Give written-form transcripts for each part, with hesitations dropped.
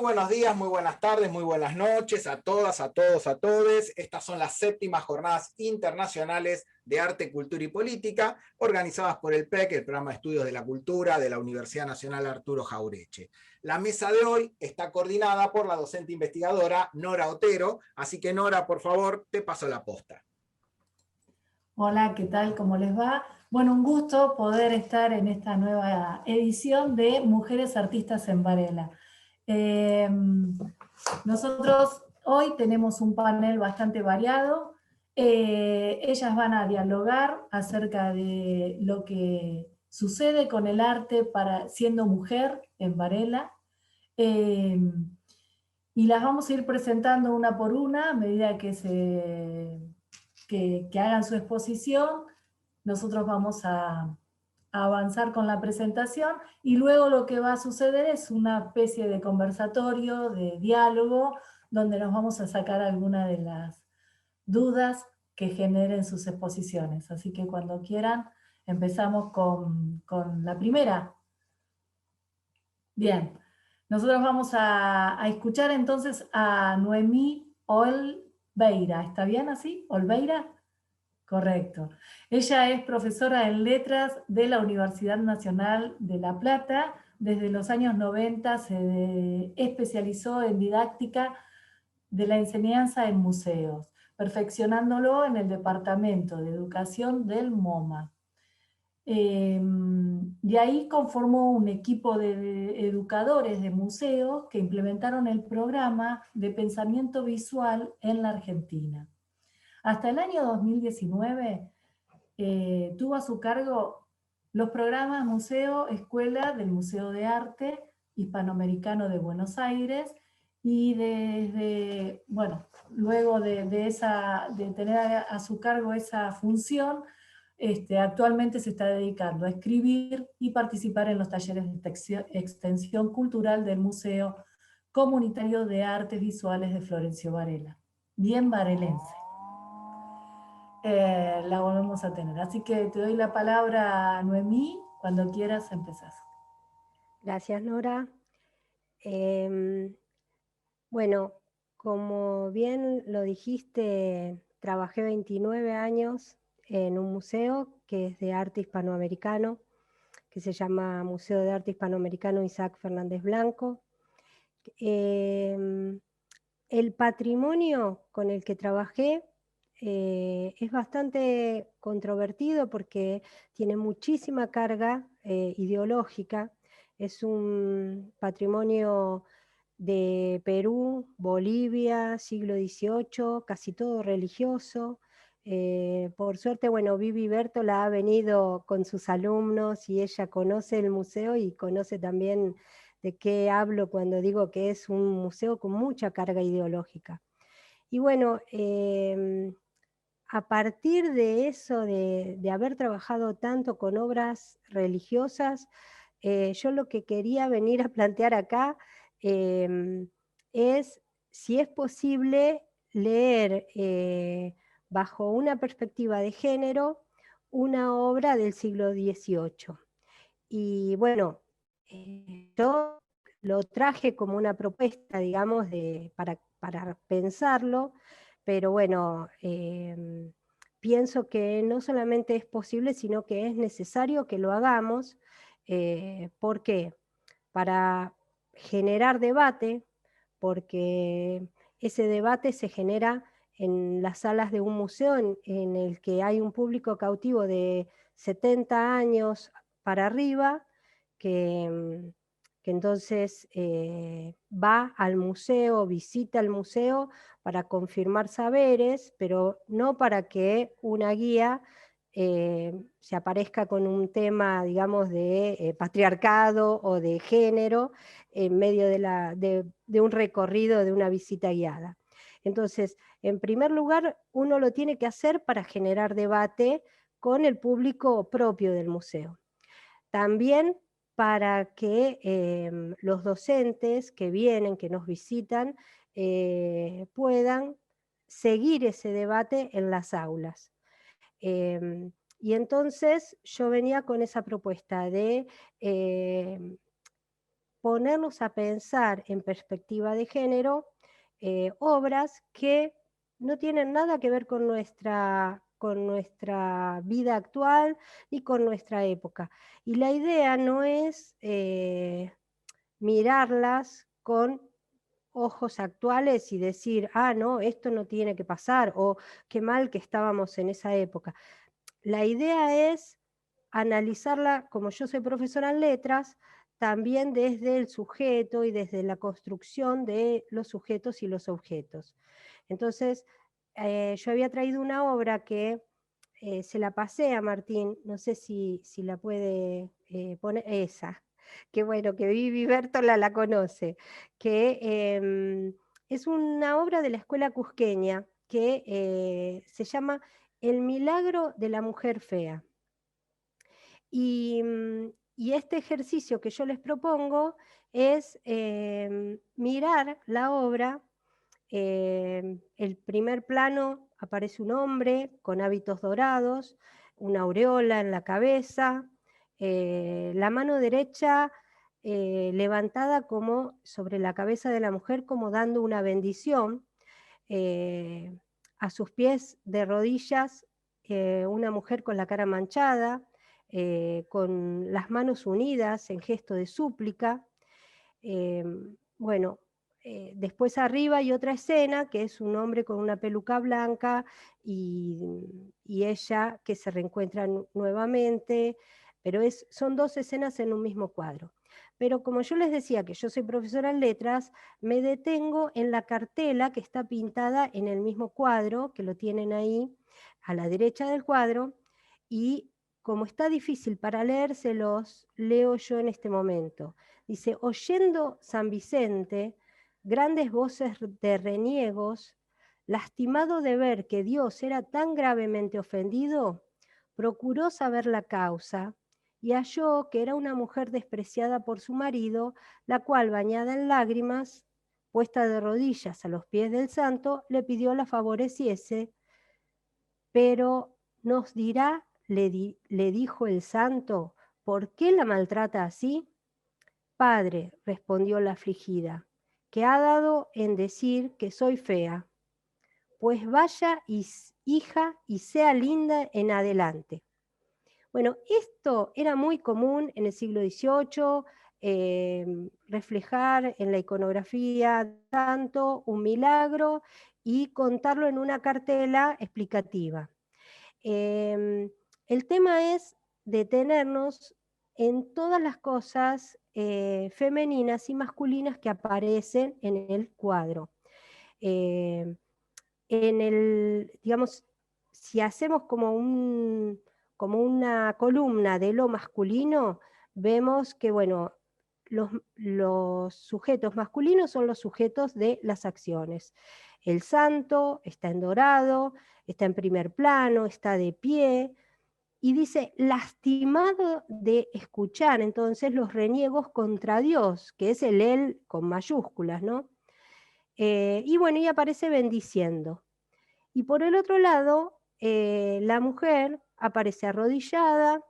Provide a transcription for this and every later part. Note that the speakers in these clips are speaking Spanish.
buenos días, muy buenas tardes, muy buenas noches a todas, a todos, a todes. Estas son las 7ª Jornadas Internacionales de Arte, Cultura y Política, organizadas por el PEC, el Programa de Estudios de la Cultura de la Universidad Nacional Arturo Jauretche. La mesa de hoy está coordinada por la docente investigadora Nora Otero, así que Nora, por favor, te paso la posta. Hola, ¿qué tal? ¿Cómo les va? Bueno, un gusto poder estar en esta nueva edición de Mujeres Artistas en Varela. Nosotros hoy tenemos un panel bastante variado. Ellas van a dialogar acerca de lo que sucede con el arte siendo mujer en Varela. Y las vamos a ir presentando una por una a medida que hagan su exposición. Nosotros vamos a avanzar con la presentación y luego lo que va a suceder es una especie de conversatorio, de diálogo, donde nos vamos a sacar algunas de las dudas que generen sus exposiciones. Así que cuando quieran empezamos con la primera. Bien, nosotros vamos a escuchar entonces a Noemí Olveira. ¿Está bien así? ¿Olveira? Correcto. Ella es profesora en letras de la Universidad Nacional de La Plata. Desde los años 90 se especializó en didáctica de la enseñanza en museos, perfeccionándolo en el Departamento de Educación del MoMA. De ahí conformó un equipo de educadores de museos que implementaron el programa de pensamiento visual en la Argentina. Hasta el año 2019 tuvo a su cargo los programas Museo Escuela del Museo de Arte Hispanoamericano de Buenos Aires, y luego de tener a su cargo esa función, actualmente se está dedicando a escribir y participar en los talleres de extensión cultural del Museo Comunitario de Artes Visuales de Florencio Varela. Bien varelense. La volvemos a tener. Así que te doy la palabra, Noemí, cuando quieras empezás. Gracias, Nora. Bueno, como bien lo dijiste, trabajé 29 años en un museo que es de arte hispanoamericano, que se llama Museo de Arte Hispanoamericano Isaac Fernández Blanco. El patrimonio con el que trabajé es bastante controvertido porque tiene muchísima carga ideológica. Es un patrimonio de Perú, Bolivia, siglo XVIII, casi todo religioso. Por suerte, bueno, Vivi Bertola ha venido con sus alumnos y ella conoce el museo y conoce también de qué hablo cuando digo que es un museo con mucha carga ideológica. Y bueno, a partir de eso, de haber trabajado tanto con obras religiosas, yo lo que quería venir a plantear acá es si es posible leer bajo una perspectiva de género una obra del siglo XVIII. Y bueno, yo lo traje como una propuesta, digamos, para pensarlo, pero bueno, pienso que no solamente es posible, sino que es necesario que lo hagamos. ¿Por qué? Para generar debate, porque ese debate se genera en las salas de un museo en el que hay un público cautivo de 70 años para arriba, que entonces va al museo, visita el museo para confirmar saberes, pero no para que una guía se aparezca con un tema, digamos, de patriarcado o de género en medio de un recorrido, de una visita guiada. Entonces, en primer lugar, uno lo tiene que hacer para generar debate con el público propio del museo. También para que los docentes que vienen, que nos visitan, puedan seguir ese debate en las aulas. Y entonces yo venía con esa propuesta de ponernos a pensar en perspectiva de género obras que no tienen nada que ver con nuestra vida actual y con nuestra época. Y la idea no es mirarlas con ojos actuales y decir, ah, no, esto no tiene que pasar, o qué mal que estábamos en esa época. La idea es analizarla, como yo soy profesora en letras, también desde el sujeto y desde la construcción de los sujetos y los objetos. Entonces, yo había traído una obra que se la pasé a Martín, no sé si la puede poner, esa, que bueno, que Vivi Bertola la conoce, que es una obra de la escuela cusqueña que se llama El milagro de la mujer fea. Y este ejercicio que yo les propongo es mirar la obra. El primer plano aparece un hombre con hábitos dorados, una aureola en la cabeza, la mano derecha levantada como sobre la cabeza de la mujer, como dando una bendición. A sus pies de rodillas, una mujer con la cara manchada, con las manos unidas en gesto de súplica. Bueno, después arriba hay otra escena que es un hombre con una peluca blanca y ella que se reencuentran nuevamente, pero son dos escenas en un mismo cuadro. Pero como yo les decía que yo soy profesora en letras, me detengo en la cartela que está pintada en el mismo cuadro, que lo tienen ahí a la derecha del cuadro, y como está difícil para leérselos, leo yo en este momento. Dice, oyendo San Vicente grandes voces de reniegos, lastimado de ver que Dios era tan gravemente ofendido, procuró saber la causa y halló que era una mujer despreciada por su marido, la cual, bañada en lágrimas, puesta de rodillas a los pies del santo, le pidió la favoreciese, pero nos dirá, le dijo el santo, ¿por qué la maltrata así? Padre, respondió la afligida, que ha dado en decir que soy fea, pues vaya hija y sea linda en adelante. Bueno, esto era muy común en el siglo XVIII, reflejar en la iconografía tanto un milagro y contarlo en una cartela explicativa. El tema es detenernos en todas las cosas femeninas y masculinas que aparecen en el cuadro. Digamos, si hacemos como una columna de lo masculino, vemos que, bueno, los sujetos masculinos son los sujetos de las acciones. El santo está en dorado, está en primer plano, está de pie, y dice, lastimado de escuchar entonces los reniegos contra Dios, que es el él con mayúsculas, ¿no? Y bueno, y aparece bendiciendo. Y por el otro lado, la mujer aparece arrodillada,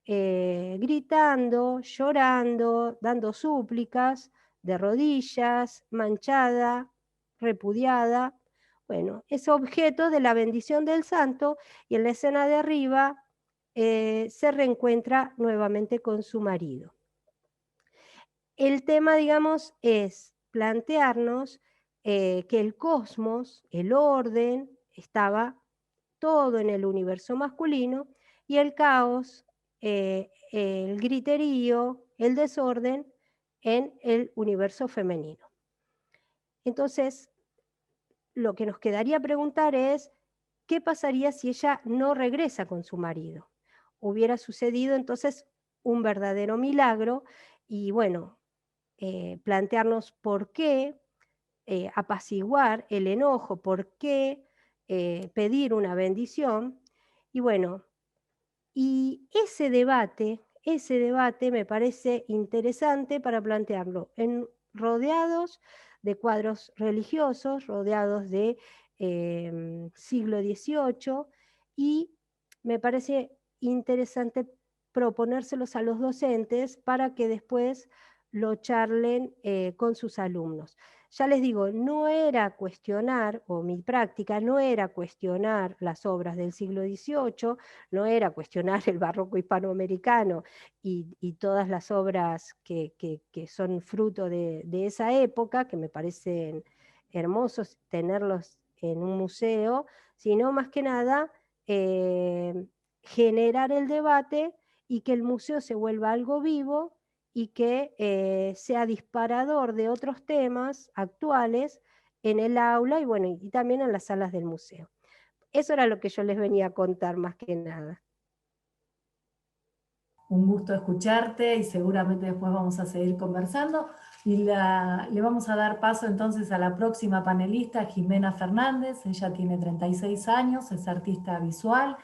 gritando, llorando, dando súplicas, de rodillas, manchada, repudiada. Bueno, es objeto de la bendición del santo y en la escena de arriba se reencuentra nuevamente con su marido. El tema, digamos, es plantearnos que el cosmos, el orden, estaba todo en el universo masculino y el caos, el griterío, el desorden en el universo femenino. Entonces, lo que nos quedaría preguntar es, ¿qué pasaría si ella no regresa con su marido? Hubiera sucedido entonces un verdadero milagro y bueno, plantearnos por qué apaciguar el enojo, por qué pedir una bendición. Y bueno, y ese debate me parece interesante para plantearlo rodeados de cuadros religiosos, rodeados de siglo XVIII, y me parece interesante proponérselos a los docentes para que después lo charlen con sus alumnos. Ya les digo, no era cuestionar, o mi práctica no era cuestionar las obras del siglo XVIII, no era cuestionar el barroco hispanoamericano y todas las obras que son fruto de esa época, que me parecen hermosos tenerlos en un museo, sino más que nada generar el debate y que el museo se vuelva algo vivo y que sea disparador de otros temas actuales en el aula y, bueno, y también en las salas del museo. Eso era lo que yo les venía a contar más que nada. Un gusto escucharte y seguramente después vamos a seguir conversando. Y le vamos a dar paso entonces a la próxima panelista, Jimena Fernández. Ella tiene 36 años, es artista visual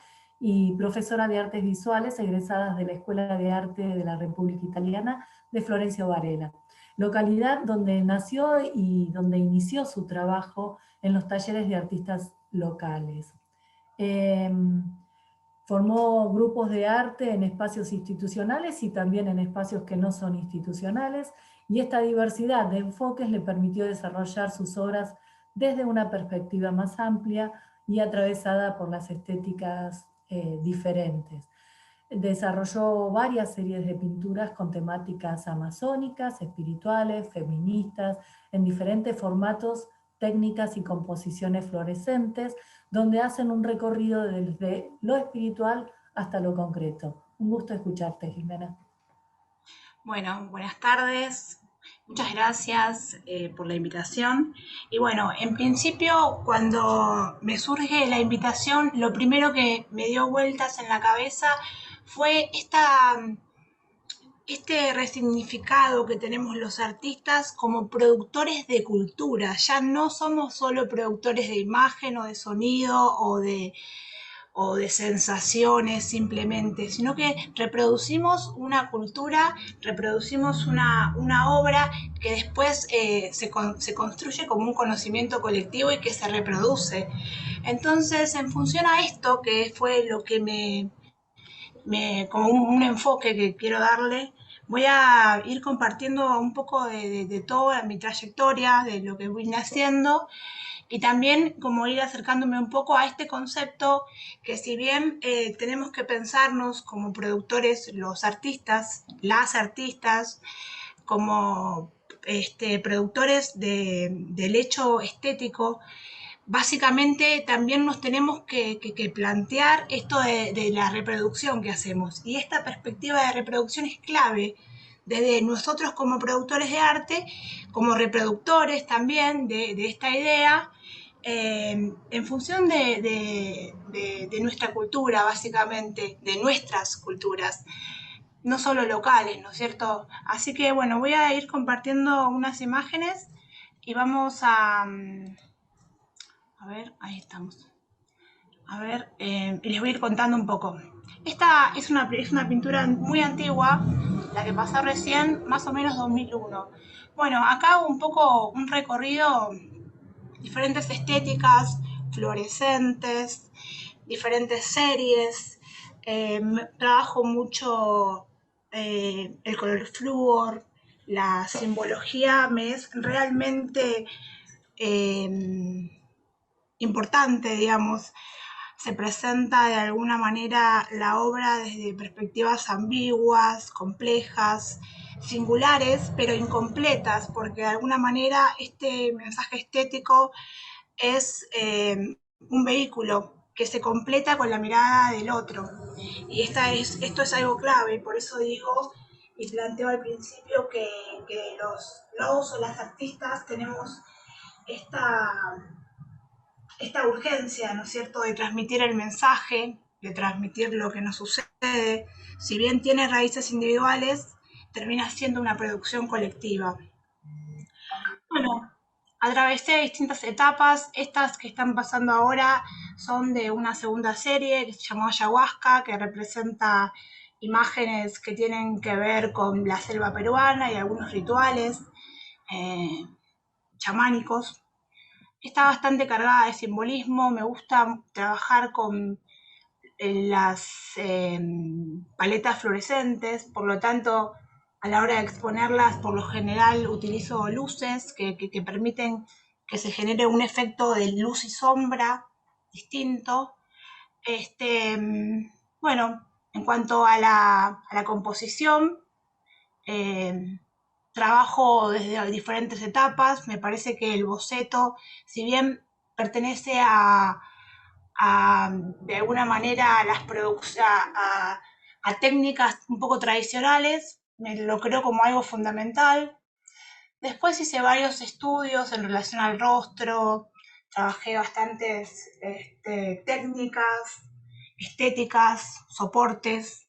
y profesora de artes visuales egresada de la Escuela de Arte de la República Italiana de Florencio Varela, localidad donde nació y donde inició su trabajo en los talleres de artistas locales. Formó grupos de arte en espacios institucionales y también en espacios que no son institucionales, y esta diversidad de enfoques le permitió desarrollar sus obras desde una perspectiva más amplia y atravesada por las estéticas diferentes. Desarrolló varias series de pinturas con temáticas amazónicas, espirituales, feministas, en diferentes formatos, técnicas y composiciones fluorescentes, donde hacen un recorrido desde lo espiritual hasta lo concreto. Un gusto escucharte, Jimena. Bueno, buenas tardes. Muchas gracias por la invitación. Y bueno, en principio, cuando me surge la invitación, lo primero que me dio vueltas en la cabeza fue este resignificado que tenemos los artistas como productores de cultura. Ya no somos solo productores de imagen o de sonido o de sensaciones simplemente, sino que reproducimos una cultura, reproducimos una obra que después se construye como un conocimiento colectivo y que se reproduce. Entonces, en función a esto, que fue lo que como un enfoque que quiero darle, voy a ir compartiendo un poco de toda mi trayectoria, de lo que vine haciendo, y también como ir acercándome un poco a este concepto que, si bien tenemos que pensarnos como productores, los artistas, las artistas, como productores del hecho estético, básicamente también nos tenemos que plantear esto de la reproducción que hacemos. Y esta perspectiva de reproducción es clave desde nosotros como productores de arte, como reproductores también de esta idea, en función de nuestra cultura, básicamente, de nuestras culturas, no solo locales, ¿no es cierto? Así que bueno, voy a ir compartiendo unas imágenes y vamos a ver, ahí estamos. A ver, les voy a ir contando un poco. Esta es una pintura muy antigua, la que pasó recién, más o menos 2001. Bueno, acá hago un poco un recorrido, diferentes estéticas, fluorescentes, diferentes series. Trabajo mucho el color flúor, la simbología me es realmente importante, digamos. Se presenta de alguna manera la obra desde perspectivas ambiguas, complejas, singulares, pero incompletas, porque de alguna manera este mensaje estético es un vehículo que se completa con la mirada del otro. Y esto es algo clave, y por eso digo y planteo al principio que los o las artistas tenemos esta urgencia, ¿no es cierto?, de transmitir el mensaje, de transmitir lo que nos sucede. Si bien tiene raíces individuales, termina siendo una producción colectiva. Bueno, atravesé distintas etapas. Estas que están pasando ahora son de una segunda serie que se llamó Ayahuasca, que representa imágenes que tienen que ver con la selva peruana y algunos rituales chamánicos. Está bastante cargada de simbolismo. Me gusta trabajar con las paletas fluorescentes, por lo tanto a la hora de exponerlas, por lo general utilizo luces que permiten que se genere un efecto de luz y sombra distinto. Bueno, en cuanto a la composición, trabajo desde diferentes etapas. Me parece que el boceto, si bien pertenece de alguna manera a técnicas un poco tradicionales, lo creo como algo fundamental. Después hice varios estudios en relación al rostro, trabajé bastantes técnicas, estéticas, soportes,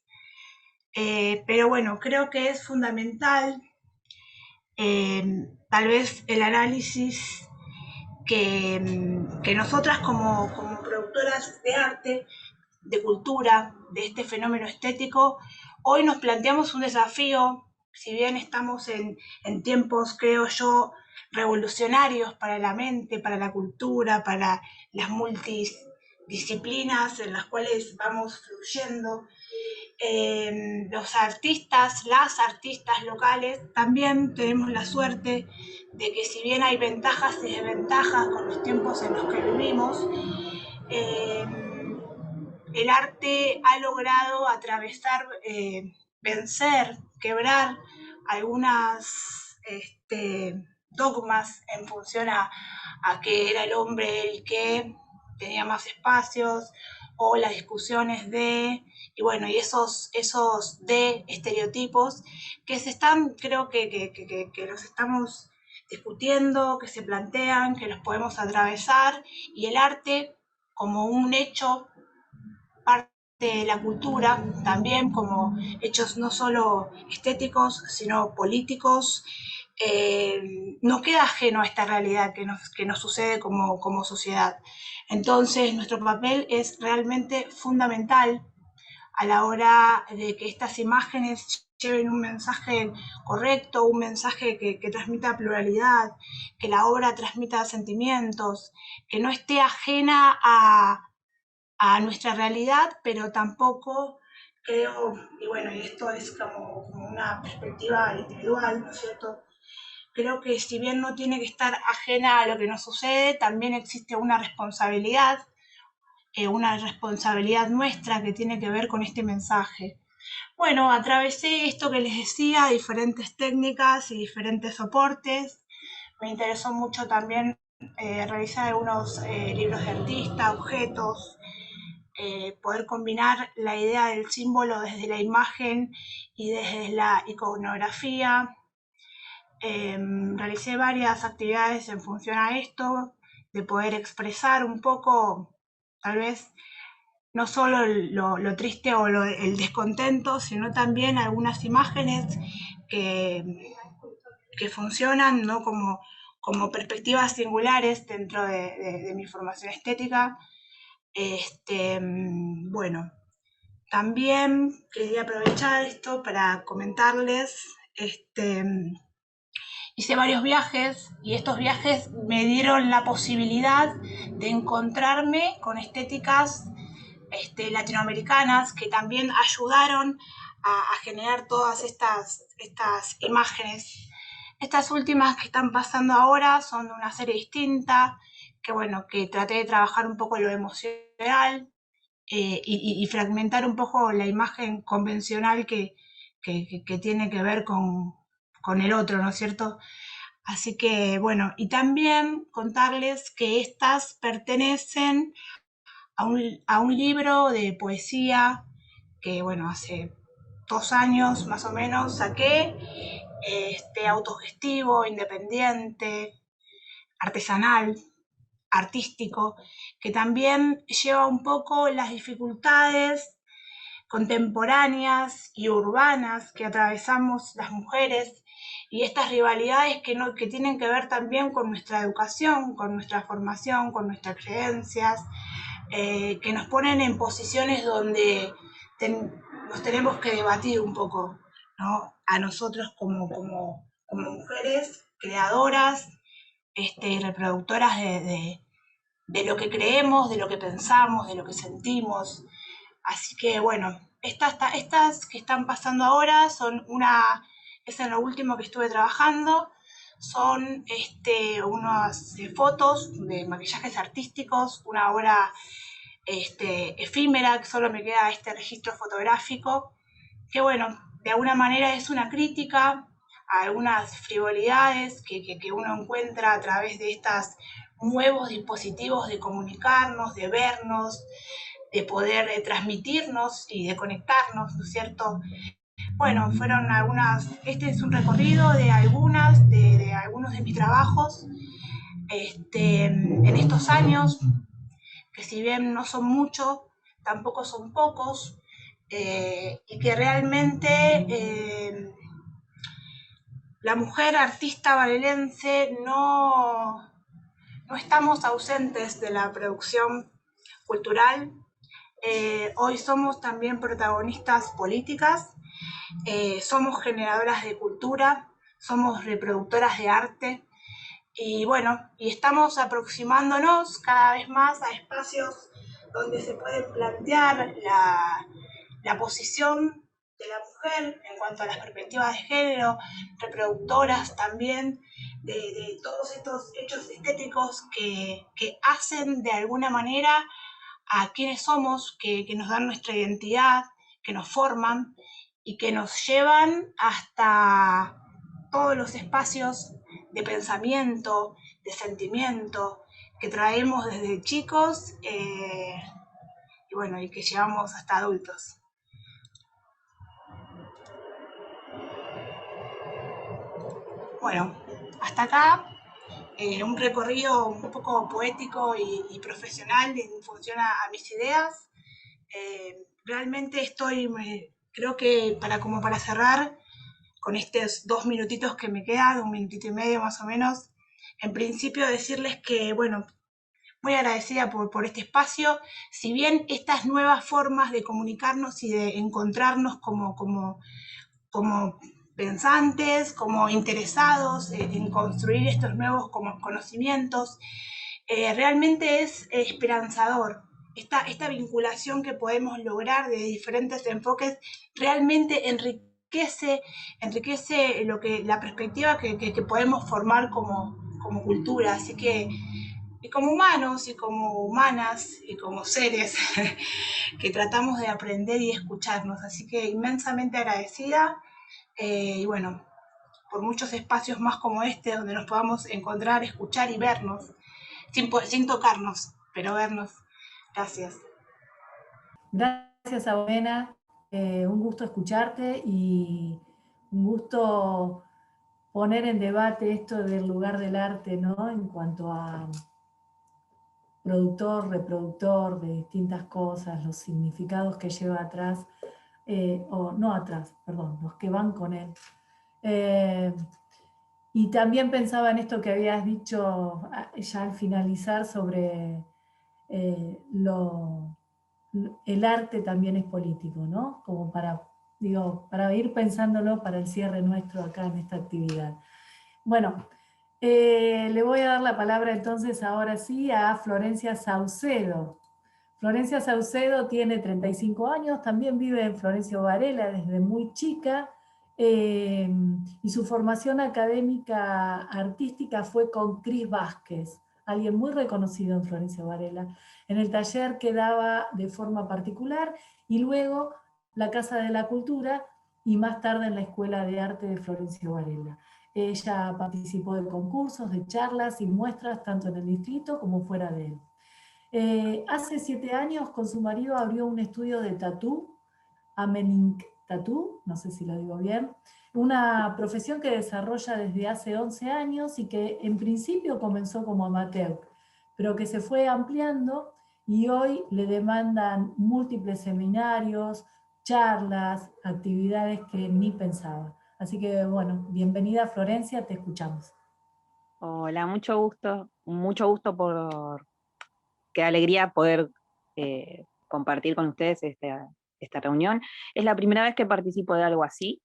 pero bueno, creo que es fundamental tal vez el análisis que nosotras como productoras de arte, de cultura, de este fenómeno estético, hoy nos planteamos un desafío, si bien estamos en tiempos, creo yo, revolucionarios para la mente, para la cultura, para las multidisciplinas en las cuales vamos fluyendo. Los artistas, las artistas locales, también tenemos la suerte de que si bien hay ventajas y desventajas con los tiempos en los que vivimos, eh, el arte ha logrado atravesar, vencer, quebrar algunas dogmas en función a que era el hombre el que tenía más espacios, o las discusiones y bueno, y esos de estereotipos que se están, creo que los estamos discutiendo, que se plantean, que los podemos atravesar, y el arte como un hecho, parte de la cultura, también como hechos no solo estéticos, sino políticos, no queda ajeno a esta realidad que nos sucede como sociedad. Entonces, nuestro papel es realmente fundamental a la hora de que estas imágenes lleven un mensaje correcto, un mensaje que transmita pluralidad, que la obra transmita sentimientos, que no esté ajena a nuestra realidad, pero tampoco creo, y bueno, y esto es como una perspectiva individual, ¿no es cierto? Creo que si bien no tiene que estar ajena a lo que nos sucede, también existe una responsabilidad nuestra que tiene que ver con este mensaje. Bueno, atravesé esto que les decía, diferentes técnicas y diferentes soportes. Me interesó mucho también realizar algunos libros de artista, objetos, poder combinar la idea del símbolo desde la imagen y desde la iconografía. Realicé varias actividades en función a esto, de poder expresar un poco, tal vez, no solo lo triste o el descontento, sino también algunas imágenes que funcionan, ¿no? como perspectivas singulares dentro de mi formación estética. Bueno, también quería aprovechar esto para comentarles, hice varios viajes y estos viajes me dieron la posibilidad de encontrarme con estéticas latinoamericanas que también ayudaron a generar todas estas imágenes. Estas últimas que están pasando ahora son de una serie distinta, que bueno, que traté de trabajar un poco lo emocional y fragmentar un poco la imagen convencional que tiene que ver con el otro, ¿no es cierto? Así que bueno, y también contarles que estas pertenecen a un libro de poesía que, bueno, hace 2 años más o menos saqué, autogestivo, independiente, artesanal, artístico, que también lleva un poco las dificultades contemporáneas y urbanas que atravesamos las mujeres, y estas rivalidades que tienen que ver también con nuestra educación, con nuestra formación, con nuestras creencias, que nos ponen en posiciones donde nos tenemos que debatir un poco, ¿no? A nosotros como mujeres creadoras y reproductoras de lo que creemos, de lo que pensamos, de lo que sentimos. Así que bueno, estas que están pasando ahora son una es en lo último que estuve trabajando. Son unas fotos de maquillajes artísticos, una obra efímera, que solo me queda este registro fotográfico, que bueno, de alguna manera es una crítica a algunas frivolidades que uno encuentra a través de estos nuevos dispositivos de comunicarnos, de vernos, de poder transmitirnos y de conectarnos, ¿no es cierto? Bueno, fueron algunas, este es un recorrido de algunos de mis trabajos en estos años, que si bien no son muchos, tampoco son pocos, y que realmente la mujer artista varelense no estamos ausentes de la producción cultural. Hoy somos también protagonistas políticas, somos generadoras de cultura, somos reproductoras de arte, y bueno, y estamos aproximándonos cada vez más a espacios donde se puede plantear la posición de la mujer en cuanto a las perspectivas de género, reproductoras también de todos estos hechos estéticos que hacen de alguna manera a quienes somos, que nos dan nuestra identidad, que nos forman y que nos llevan hasta todos los espacios de pensamiento, de sentimiento que traemos desde chicos y bueno, y que llevamos hasta adultos. Bueno, hasta acá un recorrido un poco poético y profesional en función a mis ideas. Realmente creo que para cerrar, con estos 2 minutitos que me quedan, 1 minutito y medio más o menos, en principio decirles que, bueno, muy agradecida por este espacio. Si bien estas nuevas formas de comunicarnos y de encontrarnos como pensantes, como interesados en construir estos nuevos conocimientos, realmente es esperanzador. Esta vinculación que podemos lograr de diferentes enfoques realmente enriquece la perspectiva que podemos formar como cultura. Así que, y como humanos y como humanas y como seres que tratamos de aprender y escucharnos. Así que inmensamente agradecida y bueno, por muchos espacios más como este donde nos podamos encontrar, escuchar y vernos, sin tocarnos, pero vernos. Gracias. Gracias, Abomena. Un gusto escucharte y un gusto poner en debate esto del lugar del arte, ¿no? En cuanto a productor, reproductor de distintas cosas, los significados que lleva atrás, o no atrás, perdón, los que van con él. Y también pensaba en esto que habías dicho ya al finalizar sobre el arte también es político, ¿no? Como para ir pensándolo para el cierre nuestro acá en esta actividad. Bueno, le voy a dar la palabra entonces ahora sí a Florencia Saucedo. Florencia Saucedo tiene 35 años, también vive en Florencio Varela desde muy chica, y su formación académica artística fue con Cris Vázquez, alguien muy reconocido en Florencio Varela, en el taller que daba de forma particular, y luego la Casa de la Cultura, y más tarde en la Escuela de Arte de Florencio Varela. Ella participó de concursos, de charlas y muestras tanto en el distrito como fuera de él. Hace 7 años con su marido abrió un estudio de tatú, Amenink Tattoo, no sé si lo digo bien, una profesión que desarrolla desde hace 11 años y que en principio comenzó como amateur, pero que se fue ampliando y hoy le demandan múltiples seminarios, charlas, actividades que ni pensaba. Así que bueno, bienvenida Florencia, te escuchamos. Hola, mucho gusto qué alegría poder compartir con ustedes esta reunión. Es la primera vez que participo de algo así.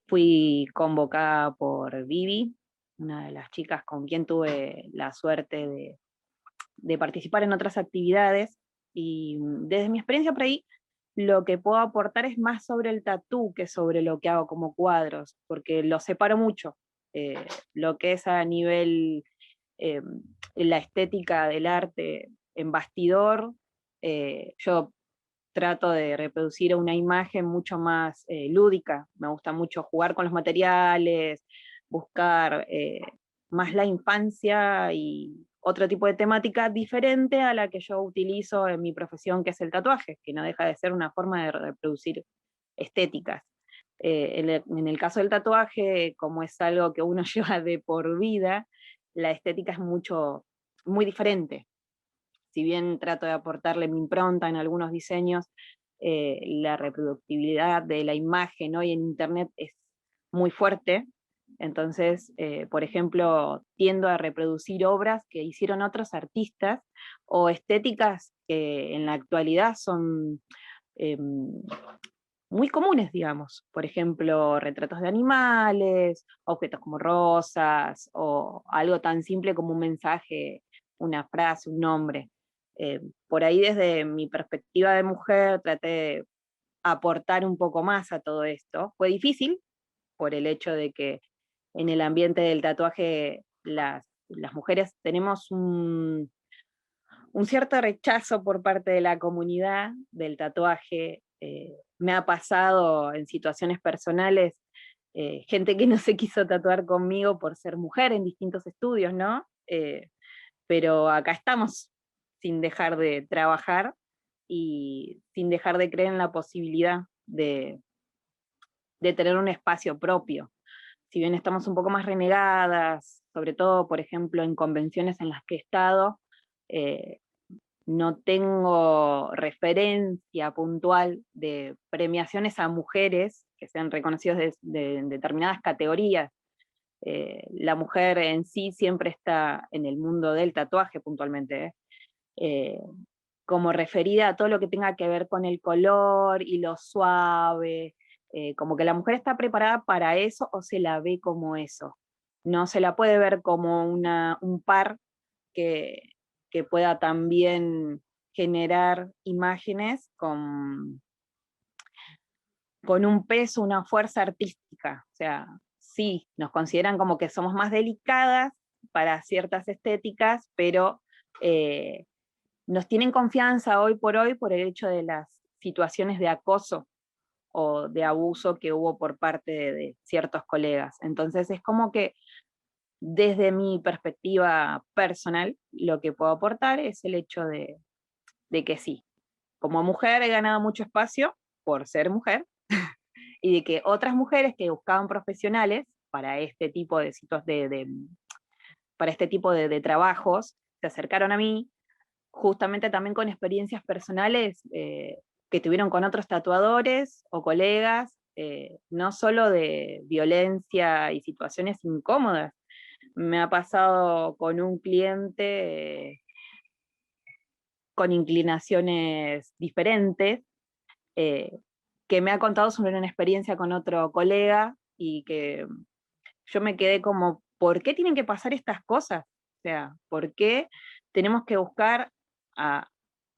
Fui convocada por Vivi, una de las chicas con quien tuve la suerte de participar en otras actividades, y desde mi experiencia por ahí lo que puedo aportar es más sobre el tatú que sobre lo que hago como cuadros, porque lo separo mucho. Lo que es a nivel eh, la estética del arte en bastidor, yo trato de reproducir una imagen mucho más lúdica. Me gusta mucho jugar con los materiales, buscar más la infancia y otro tipo de temática diferente a la que yo utilizo en mi profesión, que es el tatuaje, que no deja de ser una forma de reproducir estéticas. En el caso del tatuaje, como es algo que uno lleva de por vida, la estética es muy diferente. Si bien trato de aportarle mi impronta en algunos diseños, la reproductibilidad de la imagen hoy en Internet es muy fuerte. Entonces, por ejemplo, tiendo a reproducir obras que hicieron otros artistas o estéticas que en la actualidad son muy comunes, digamos. Por ejemplo, retratos de animales, objetos como rosas, o algo tan simple como un mensaje, una frase, un nombre. Por ahí, desde mi perspectiva de mujer, traté de aportar un poco más a todo esto. Fue difícil, por el hecho de que en el ambiente del tatuaje las mujeres tenemos un cierto rechazo por parte de la comunidad del tatuaje. Me ha pasado en situaciones personales, gente que no se quiso tatuar conmigo por ser mujer en distintos estudios, ¿no? Pero acá estamos, sin dejar de trabajar y sin dejar de creer en la posibilidad de tener un espacio propio. Si bien estamos un poco más renegadas, sobre todo, por ejemplo, en convenciones en las que he estado, no tengo referencia puntual de premiaciones a mujeres que sean reconocidas en determinadas categorías. La mujer en sí siempre está en el mundo del tatuaje puntualmente, como referida a todo lo que tenga que ver con el color y lo suave, como que la mujer está preparada para eso o se la ve como eso. No se la puede ver como un par que pueda también generar imágenes con un peso, una fuerza artística. O sea, sí, nos consideran como que somos más delicadas para ciertas estéticas, pero nos tienen confianza hoy por el hecho de las situaciones de acoso o de abuso que hubo por parte de ciertos colegas. Entonces es como que desde mi perspectiva personal, lo que puedo aportar es el hecho de que sí, como mujer he ganado mucho espacio por ser mujer, y de que otras mujeres que buscaban profesionales para este tipo de para este tipo de trabajos se acercaron a mí, justamente también con experiencias personales que tuvieron con otros tatuadores o colegas, no solo de violencia y situaciones incómodas. Me ha pasado con un cliente con inclinaciones diferentes, que me ha contado sobre una experiencia con otro colega y que yo me quedé como, ¿por qué tienen que pasar estas cosas? O sea, ¿por qué tenemos que buscar a,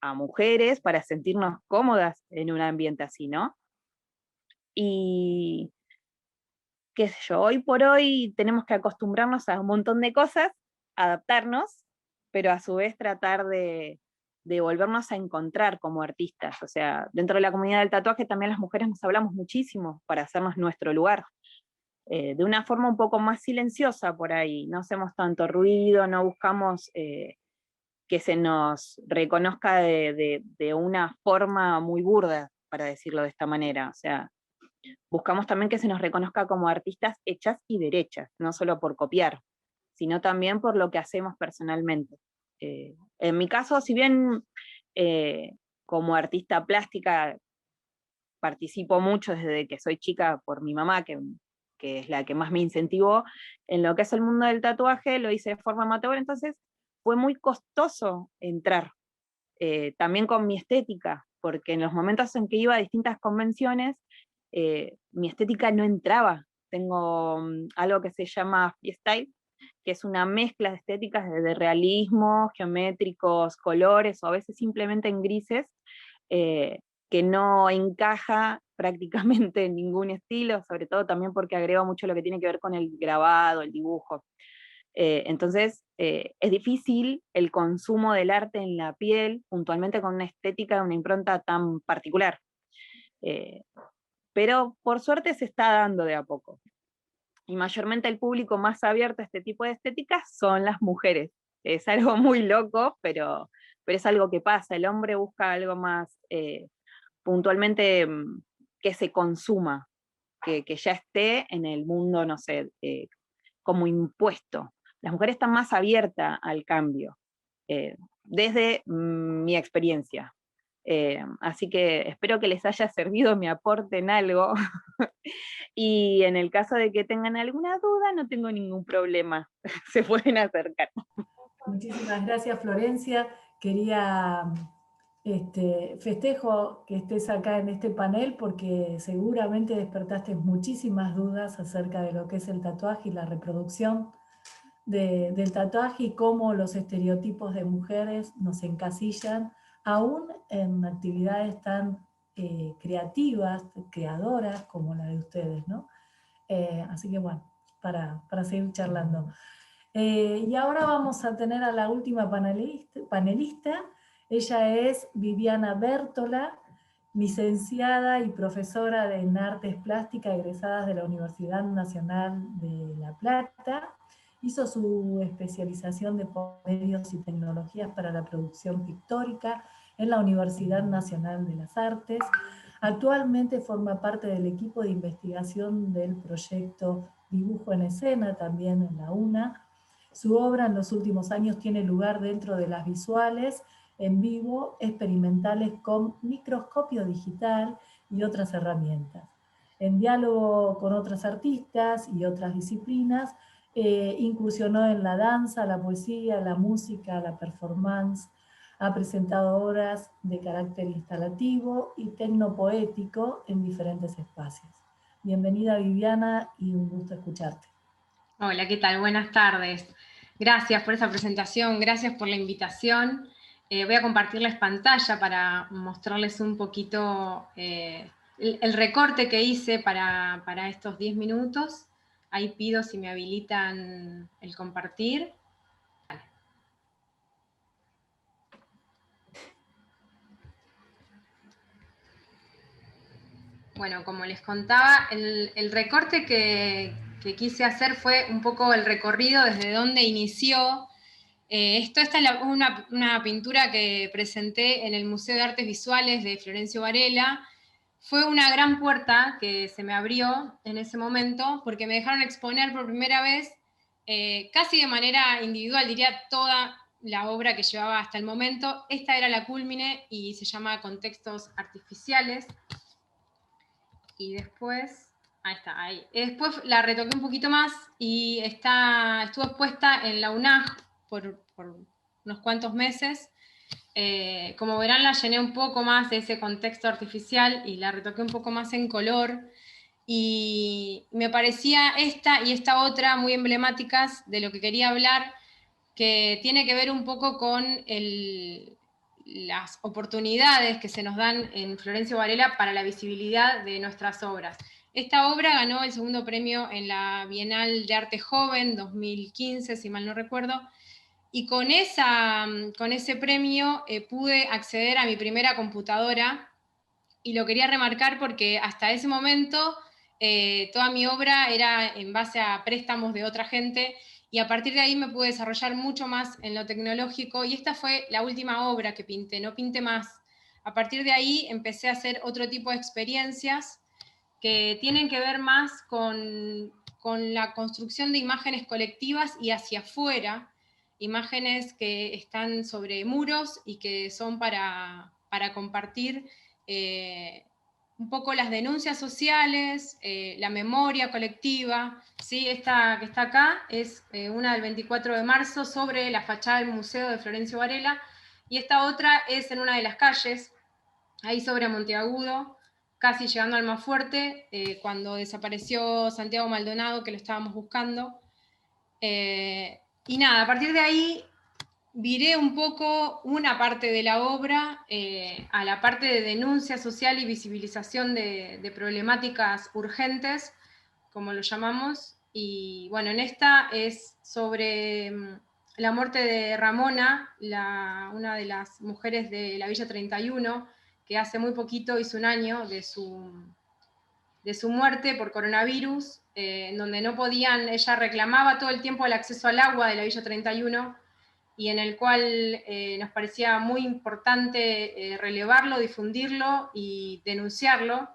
a mujeres para sentirnos cómodas en un ambiente así, ¿no? Y qué sé yo, hoy por hoy tenemos que acostumbrarnos a un montón de cosas, adaptarnos, pero a su vez tratar de volvernos a encontrar como artistas. O sea, dentro de la comunidad del tatuaje también las mujeres nos hablamos muchísimo para hacernos nuestro lugar. De una forma un poco más silenciosa por ahí, no hacemos tanto ruido, no buscamos que se nos reconozca de una forma muy burda, para decirlo de esta manera. O sea, buscamos también que se nos reconozca como artistas hechas y derechas, no solo por copiar, sino también por lo que hacemos personalmente. En mi caso, si bien como artista plástica participo mucho desde que soy chica por mi mamá, que es la que más me incentivó, en lo que es el mundo del tatuaje lo hice de forma amateur, entonces fue muy costoso entrar, también con mi estética, porque en los momentos en que iba a distintas convenciones, mi estética no entraba. Tengo algo que se llama freestyle, que es una mezcla de estéticas de realismo, geométricos, colores, o a veces simplemente en grises, que no encaja prácticamente en ningún estilo, sobre todo también porque agrega mucho lo que tiene que ver con el grabado, el dibujo. Entonces, es difícil el consumo del arte en la piel, puntualmente con una estética, una impronta tan particular. Pero por suerte se está dando de a poco. Y mayormente el público más abierto a este tipo de estéticas son las mujeres. Es algo muy loco, pero es algo que pasa. El hombre busca algo más puntualmente que se consuma, que ya esté en el mundo, no sé, como impuesto. Las mujeres están más abiertas al cambio, desde mi experiencia. Así que espero que les haya servido mi aporte en algo. Y en el caso de que tengan alguna duda, no tengo ningún problema. Se pueden acercar. Muchísimas gracias, Florencia. Quería festejo que estés acá en este panel porque seguramente despertaste muchísimas dudas acerca de lo que es el tatuaje y la reproducción del tatuaje y cómo los estereotipos de mujeres nos encasillan, aún en actividades tan creativas, creadoras como la de ustedes, ¿no? Así que bueno, para seguir charlando. Y ahora vamos a tener a la última panelista. Ella es Viviana Bértola, licenciada y profesora en Artes Plásticas egresada de la Universidad Nacional de La Plata. Hizo su especialización de medios y tecnologías para la producción pictórica en la Universidad Nacional de las Artes. Actualmente forma parte del equipo de investigación del proyecto Dibujo en Escena, también en la UNA. Su obra en los últimos años tiene lugar dentro de las visuales en vivo, experimentales con microscopio digital y otras herramientas. En diálogo con otras artistas y otras disciplinas, incursionó en la danza, la poesía, la música, la performance. Ha presentado obras de carácter instalativo y tecnopoético en diferentes espacios. Bienvenida, Viviana, y un gusto escucharte. Hola, ¿qué tal? Buenas tardes. Gracias por esa presentación, gracias por la invitación. Voy a compartirles pantalla para mostrarles un poquito el recorte que hice para estos 10 minutos. Ahí pido si me habilitan el compartir. Bueno, como les contaba, el recorte que quise hacer fue un poco el recorrido desde donde inició. Esta es una pintura que presenté en el Museo de Artes Visuales de Florencio Varela. Fue una gran puerta que se me abrió en ese momento porque me dejaron exponer por primera vez, casi de manera individual, diría toda la obra que llevaba hasta el momento. Esta era la cúlmine y se llama Contextos Artificiales. Y después, ahí está, ahí. Después la retoqué un poquito más y estuvo expuesta en la UNAG por unos cuantos meses. Como verán, la llené un poco más de ese contexto artificial y la retoqué un poco más en color. Y me parecía esta y esta otra muy emblemáticas de lo que quería hablar, que tiene que ver un poco con las oportunidades que se nos dan en Florencio Varela para la visibilidad de nuestras obras. Esta obra ganó el segundo premio en la Bienal de Arte Joven 2015, si mal no recuerdo, y con ese premio pude acceder a mi primera computadora, y lo quería remarcar porque hasta ese momento toda mi obra era en base a préstamos de otra gente, y a partir de ahí me pude desarrollar mucho más en lo tecnológico, y esta fue la última obra que pinté, no pinté más. A partir de ahí empecé a hacer otro tipo de experiencias que tienen que ver más con la construcción de imágenes colectivas y hacia afuera, imágenes que están sobre muros y que son para compartir un poco las denuncias sociales, la memoria colectiva. ¿Sí? Esta que está acá es una del 24 de marzo sobre la fachada del Museo de Florencio Varela, y esta otra es en una de las calles, ahí sobre Monteagudo, casi llegando al Almafuerte, cuando desapareció Santiago Maldonado, que lo estábamos buscando. Y nada, a partir de ahí viré un poco una parte de la obra a la parte de denuncia social y visibilización de problemáticas urgentes, como lo llamamos, y bueno, en esta es sobre la muerte de Ramona, una de las mujeres de la Villa 31, que hace muy poquito hizo un año de su muerte por coronavirus, en donde no podían, ella reclamaba todo el tiempo el acceso al agua de la Villa 31, y en el cual nos parecía muy importante relevarlo, difundirlo y denunciarlo.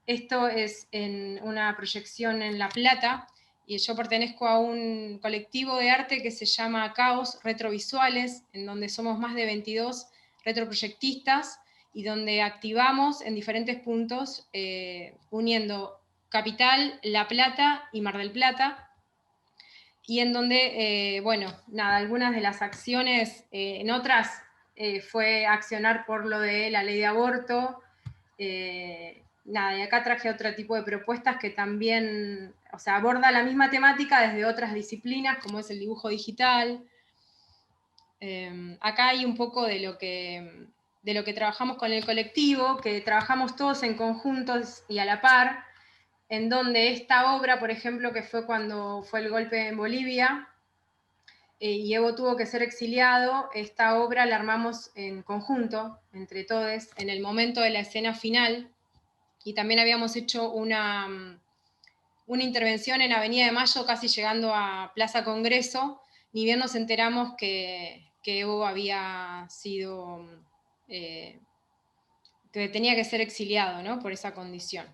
Esto es en una proyección en La Plata, y yo pertenezco a un colectivo de arte que se llama Caos Retrovisuales, en donde somos más de 22 retroproyectistas, y donde activamos en diferentes puntos, uniendo Capital, La Plata y Mar del Plata, y en donde, bueno, nada, algunas de las acciones, en otras fue accionar por lo de la ley de aborto, nada, y acá traje otro tipo de propuestas que también, o sea, aborda la misma temática desde otras disciplinas, como es el dibujo digital. Acá hay un poco de lo que trabajamos con el colectivo, que trabajamos todos en conjuntos y a la par, en donde esta obra, por ejemplo, que fue cuando fue el golpe en Bolivia, y Evo tuvo que ser exiliado, esta obra la armamos en conjunto, entre todos, en el momento de la escena final, y también habíamos hecho una intervención en Avenida de Mayo, casi llegando a Plaza Congreso, ni bien nos enteramos que Evo había sido, que tenía que ser exiliado, ¿no? Por esa condición.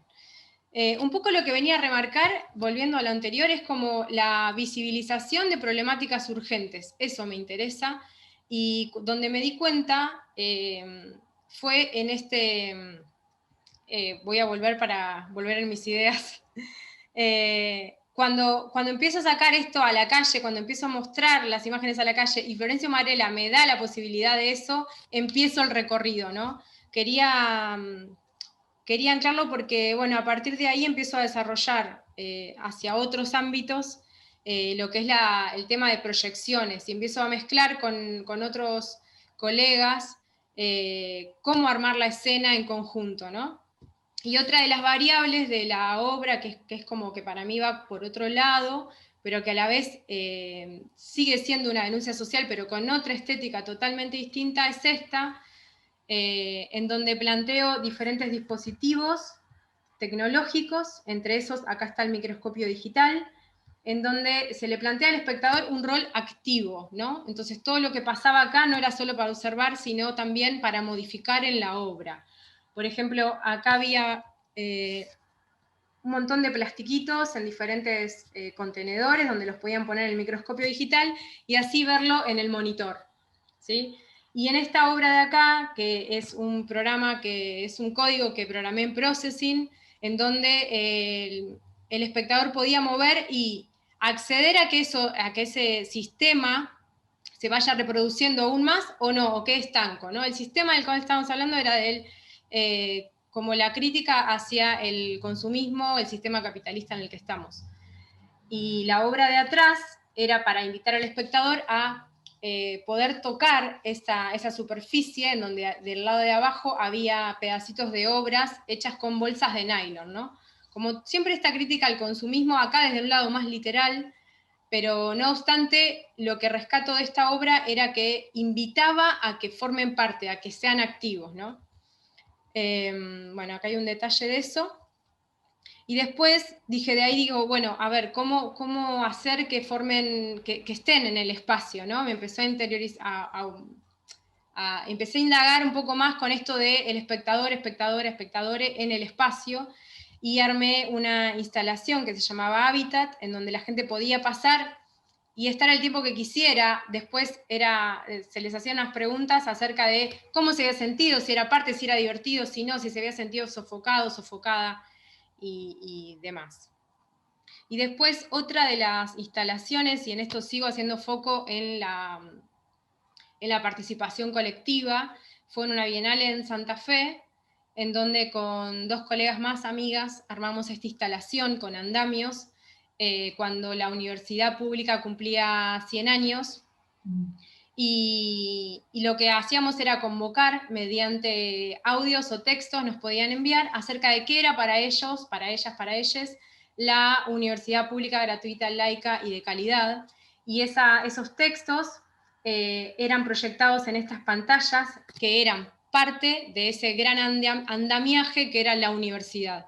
Un poco lo que venía a remarcar, volviendo a lo anterior, es como la visibilización de problemáticas urgentes. Eso me interesa. Y donde me di cuenta fue en este... voy a volver para volver en mis ideas. Cuando empiezo a sacar esto a la calle, cuando empiezo a mostrar las imágenes a la calle y Florencio Varela me da la posibilidad de eso, empiezo el recorrido, ¿no? Quería anclarlo porque, bueno, a partir de ahí empiezo a desarrollar hacia otros ámbitos lo que es el tema de proyecciones, y empiezo a mezclar con otros colegas cómo armar la escena en conjunto, ¿no? Y otra de las variables de la obra, que es como que para mí va por otro lado, pero que a la vez sigue siendo una denuncia social, pero con otra estética totalmente distinta, es esta, en donde planteo diferentes dispositivos tecnológicos, entre esos acá está el microscopio digital, en donde se le plantea al espectador un rol activo, ¿no? Entonces todo lo que pasaba acá no era solo para observar, sino también para modificar en la obra. Por ejemplo, acá había un montón de plastiquitos en diferentes contenedores donde los podían poner en el microscopio digital y así verlo en el monitor, ¿sí? Y en esta obra de acá, que es un programa, que es un código que programé en Processing, en donde el espectador podía mover y acceder a que ese sistema se vaya reproduciendo aún más o no, o quede estanco, ¿no? El sistema del cual estamos hablando era como la crítica hacia el consumismo, el sistema capitalista en el que estamos. Y la obra de atrás era para invitar al espectador a poder tocar esa superficie en donde del lado de abajo había pedacitos de obras hechas con bolsas de nylon, ¿no? Como siempre esta crítica al consumismo, acá desde un lado más literal, pero no obstante, lo que rescato de esta obra era que invitaba a que formen parte, a que sean activos, ¿no? Bueno, acá hay un detalle de eso. Y después dije, de ahí digo, bueno, a ver, ¿cómo hacer que formen, que estén en el espacio, ¿no? Me empezó a interiorizar, empecé a indagar un poco más con esto de el espectadore en el espacio, y armé una instalación que se llamaba Habitat, en donde la gente podía pasar y estar el tiempo que quisiera. Después se les hacían unas preguntas acerca de cómo se había sentido, si era parte, si era divertido, si no, si se había sentido sofocado, sofocada, y demás. Y después otra de las instalaciones, y en esto sigo haciendo foco en la participación colectiva, fue en una bienal en Santa Fe, en donde con dos colegas más, amigas, armamos esta instalación con andamios, cuando la universidad pública cumplía 100 años, y lo que hacíamos era convocar mediante audios o textos, nos podían enviar acerca de qué era para ellos, para ellas, para ellos, la universidad pública, gratuita, laica y de calidad, y esos textos eran proyectados en estas pantallas que eran parte de ese gran andamiaje que era la universidad.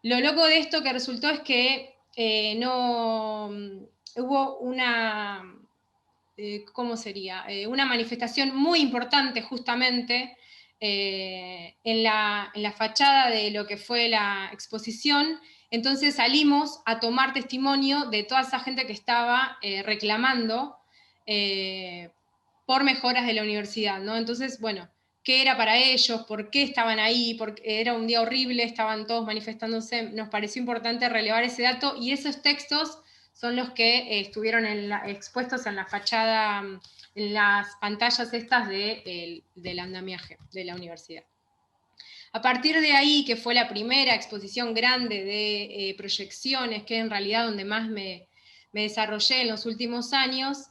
Lo loco de esto que resultó es que no hubo una, ¿cómo sería? Una manifestación muy importante justamente en la fachada de lo que fue la exposición. Entonces salimos a tomar testimonio de toda esa gente que estaba reclamando por mejoras de la universidad, ¿no? Entonces, bueno, ¿qué era para ellos? ¿Por qué estaban ahí? Porque era un día horrible, estaban todos manifestándose. Nos pareció importante relevar ese dato, y esos textos son los que estuvieron expuestos en la fachada, en las pantallas estas del andamiaje de la universidad. A partir de ahí, que fue la primera exposición grande de proyecciones, que en realidad donde más me desarrollé en los últimos años,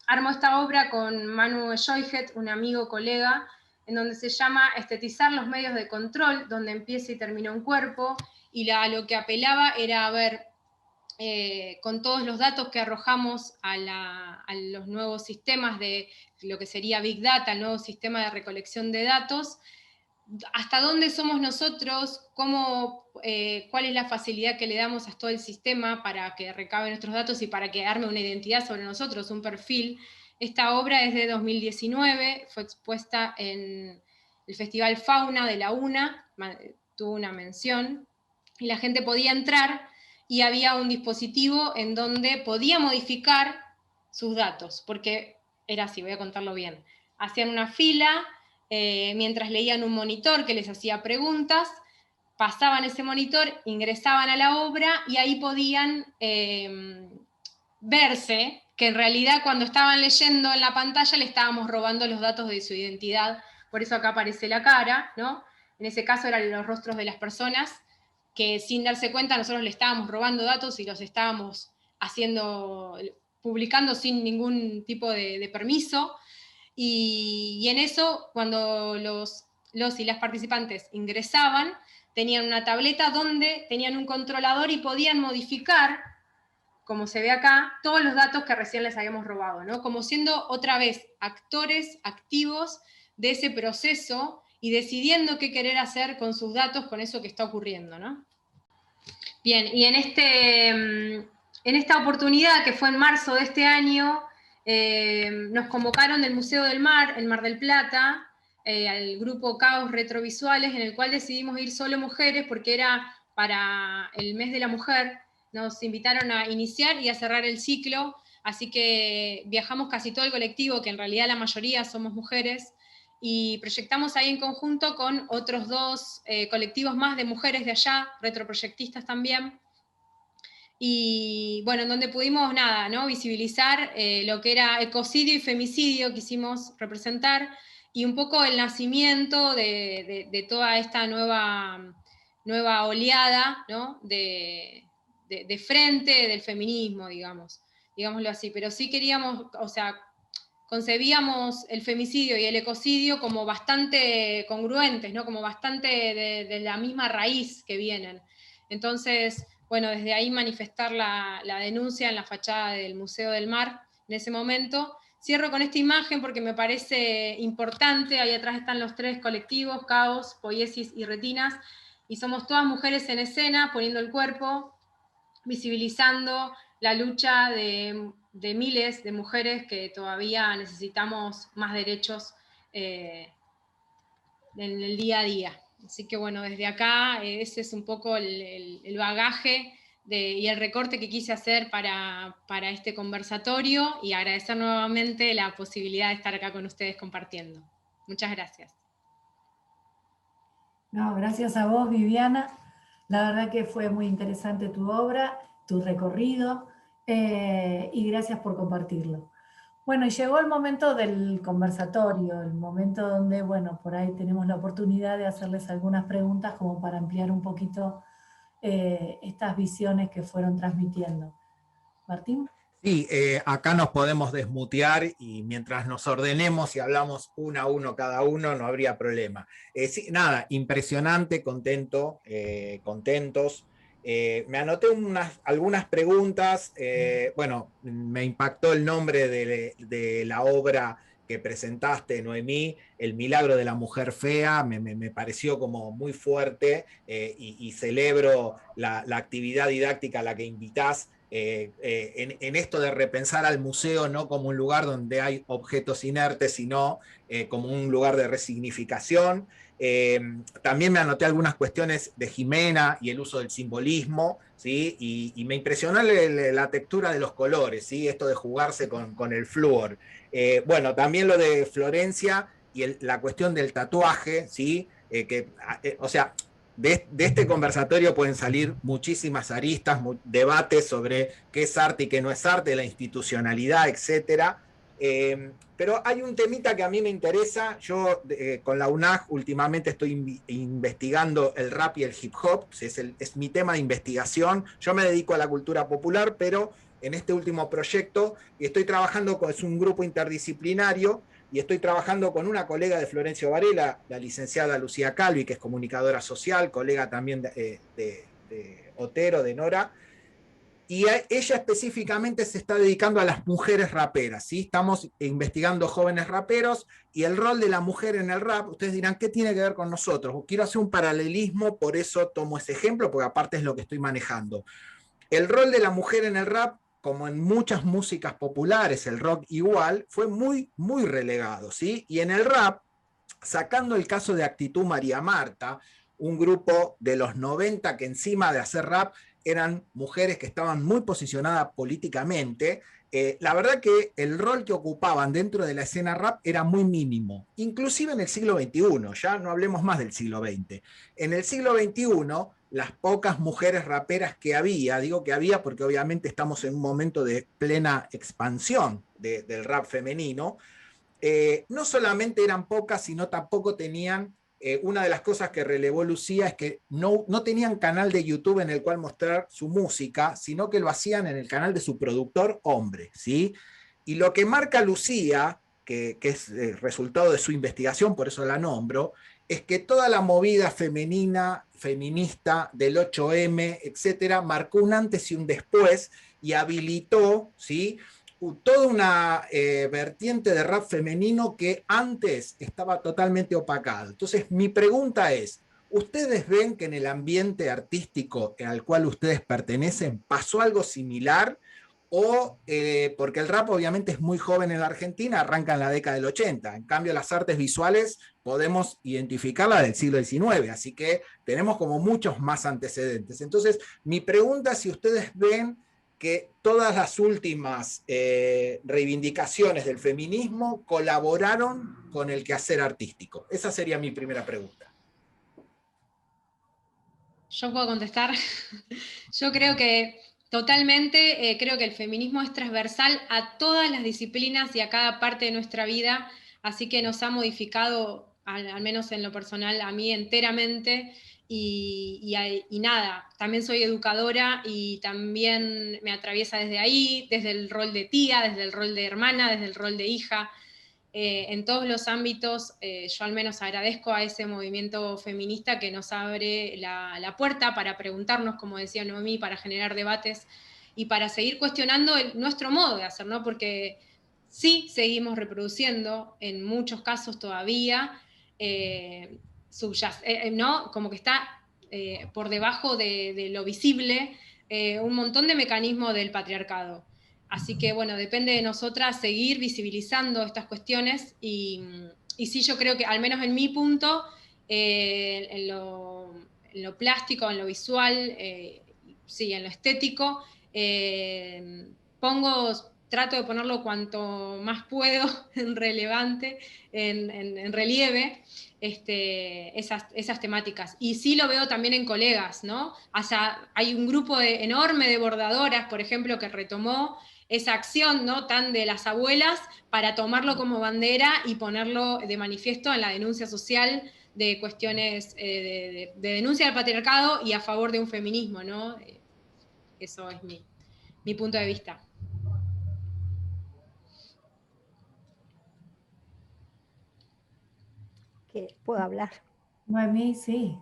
armo esta obra con Manu Joyhet, un amigo, colega, en donde se llama Estetizar los medios de control, donde empieza y termina un cuerpo, y lo que apelaba era a ver, con todos los datos que arrojamos a los nuevos sistemas de lo que sería Big Data, el nuevo sistema de recolección de datos, hasta dónde somos nosotros, cuál es la facilidad que le damos a todo el sistema para que recabe nuestros datos y para que arme una identidad sobre nosotros, un perfil. Esta obra es de 2019, fue expuesta en el Festival Fauna de la UNA, tuvo una mención, y la gente podía entrar y había un dispositivo en donde podía modificar sus datos, porque era así, voy a contarlo bien. Hacían una fila, mientras leían un monitor que les hacía preguntas, pasaban ese monitor, ingresaban a la obra y ahí podían verse que en realidad cuando estaban leyendo en la pantalla le estábamos robando los datos de su identidad, por eso acá aparece la cara, ¿no? En ese caso eran los rostros de las personas que sin darse cuenta nosotros le estábamos robando datos y los estábamos publicando sin ningún tipo de permiso. Y en eso, cuando los y las participantes ingresaban, tenían una tableta donde tenían un controlador y podían modificar, como se ve acá, todos los datos que recién les habíamos robado, ¿no? Como siendo otra vez actores activos de ese proceso y decidiendo qué querer hacer con sus datos, con eso que está ocurriendo, ¿no? Bien, y en esta oportunidad, que fue en marzo de este año, nos convocaron del Museo del Mar, en Mar del Plata, al grupo Caos Retrovisuales, en el cual decidimos ir solo mujeres, porque era para el mes de la mujer. Nos invitaron a iniciar y a cerrar el ciclo, así que viajamos casi todo el colectivo, que en realidad la mayoría somos mujeres, y proyectamos ahí en conjunto con otros dos colectivos más de mujeres de allá, retroproyectistas también, y bueno, en donde pudimos ¿no? visibilizar lo que era ecocidio y femicidio, quisimos representar, y un poco el nacimiento de toda esta nueva oleada, ¿no? de frente del feminismo, digámoslo así, pero sí queríamos, o sea, concebíamos el femicidio y el ecocidio como bastante congruentes, ¿no? Como bastante de la misma raíz que vienen. Entonces, bueno, desde ahí manifestar la denuncia en la fachada del Museo del Mar en ese momento. Cierro con esta imagen porque me parece importante. Ahí atrás están los tres colectivos, Caos, Poiesis y Retinas, y somos todas mujeres en escena, poniendo el cuerpo, visibilizando la lucha de miles de mujeres que todavía necesitamos más derechos en el día a día. Así que bueno, desde acá ese es un poco el bagaje y el recorte que quise hacer para este conversatorio, y agradecer nuevamente la posibilidad de estar acá con ustedes compartiendo. Muchas gracias. No, gracias a vos, Viviana. La verdad que fue muy interesante tu obra, tu recorrido, y gracias por compartirlo. Bueno, y llegó el momento del conversatorio, el momento donde, bueno, por ahí tenemos la oportunidad de hacerles algunas preguntas como para ampliar un poquito estas visiones que fueron transmitiendo. Martín. Sí, acá nos podemos desmutear y mientras nos ordenemos y hablamos uno a uno cada uno, no habría problema. Sí, nada, impresionante, contento, contentos. Me anoté algunas preguntas. Bueno, me impactó el nombre de la obra que presentaste, Noemí, El milagro de la mujer fea, me pareció como muy fuerte, y celebro la actividad didáctica a la que invitás. En esto de repensar al museo no como un lugar donde hay objetos inertes, sino como un lugar de resignificación. También me anoté algunas cuestiones de Jimena y el uso del simbolismo, ¿sí? Y me impresionó la textura de los colores, ¿sí? Esto de jugarse con el flúor. Bueno, también lo de Florencia y la cuestión del tatuaje, ¿sí? O sea, de este conversatorio pueden salir muchísimas aristas, debates sobre qué es arte y qué no es arte, la institucionalidad, etc. Pero hay un temita que a mí me interesa. Yo con la UNAG últimamente estoy investigando el rap y el hip hop, es mi tema de investigación. Yo me dedico a la cultura popular, pero en este último proyecto estoy trabajando es un grupo interdisciplinario y estoy trabajando con una colega de Florencio Varela, la licenciada Lucía Calvi, que es comunicadora social, colega también de Otero, de Nora, y ella específicamente se está dedicando a las mujeres raperas, ¿sí? Estamos investigando jóvenes raperos y el rol de la mujer en el rap. Ustedes dirán, ¿qué tiene que ver con nosotros? Quiero hacer un paralelismo, por eso tomo ese ejemplo, porque aparte es lo que estoy manejando. El rol de la mujer en el rap, como en muchas músicas populares, el rock igual, fue muy, muy relegado, ¿sí? Y en el rap, sacando el caso de Actitud María Marta, un grupo de los 90 que encima de hacer rap eran mujeres que estaban muy posicionadas políticamente, la verdad que el rol que ocupaban dentro de la escena rap era muy mínimo, inclusive en el siglo XXI, ya no hablemos más del siglo XX. En el siglo XXI, las pocas mujeres raperas que había, digo que había porque obviamente estamos en un momento de plena expansión del rap femenino, no solamente eran pocas, sino tampoco tenían, una de las cosas que relevó Lucía es que no tenían canal de YouTube en el cual mostrar su música, sino que lo hacían en el canal de su productor hombre, ¿sí? Y lo que marca Lucía, que es el resultado de su investigación, por eso la nombro, es que toda la movida femenina, feminista del 8M, etcétera, marcó un antes y un después y habilitó, ¿sí?, toda una vertiente de rap femenino que antes estaba totalmente opacada. Entonces, mi pregunta es, ¿ustedes ven que en el ambiente artístico al cual ustedes pertenecen pasó algo similar? O, porque el rap obviamente es muy joven en la Argentina, arranca en la década del 80. En cambio, las artes visuales podemos identificarla del siglo XIX, así que tenemos como muchos más antecedentes. Entonces, mi pregunta es si ustedes ven que todas las últimas reivindicaciones del feminismo colaboraron con el quehacer artístico. Esa sería mi primera pregunta. Yo puedo contestar. Yo creo que totalmente, creo que el feminismo es transversal a todas las disciplinas y a cada parte de nuestra vida, así que nos ha modificado, al menos en lo personal, a mí enteramente. Y nada, también soy educadora y también me atraviesa desde ahí, desde el rol de tía, desde el rol de hermana, desde el rol de hija. En todos los ámbitos, yo al menos agradezco a ese movimiento feminista que nos abre la puerta para preguntarnos, como decía Noemí, para generar debates y para seguir cuestionando nuestro modo de hacer, ¿no? Porque sí seguimos reproduciendo en muchos casos todavía, ¿no? Como que está por debajo de lo visible, un montón de mecanismos del patriarcado. Así que, bueno, depende de nosotras seguir visibilizando estas cuestiones y sí, yo creo que, al menos en mi punto, en lo plástico, en lo visual, sí, en lo estético, trato de ponerlo cuanto más puedo en relevante, en relieve, esas temáticas. Y sí lo veo también en colegas, ¿no? O sea, hay un grupo enorme de bordadoras, por ejemplo, que retomó esa acción, ¿no?, tan de las abuelas, para tomarlo como bandera y ponerlo de manifiesto en la denuncia social de cuestiones de denuncia del patriarcado y a favor de un feminismo, ¿no? Eso es mi punto de vista. que puedo hablar. Noemí, sí.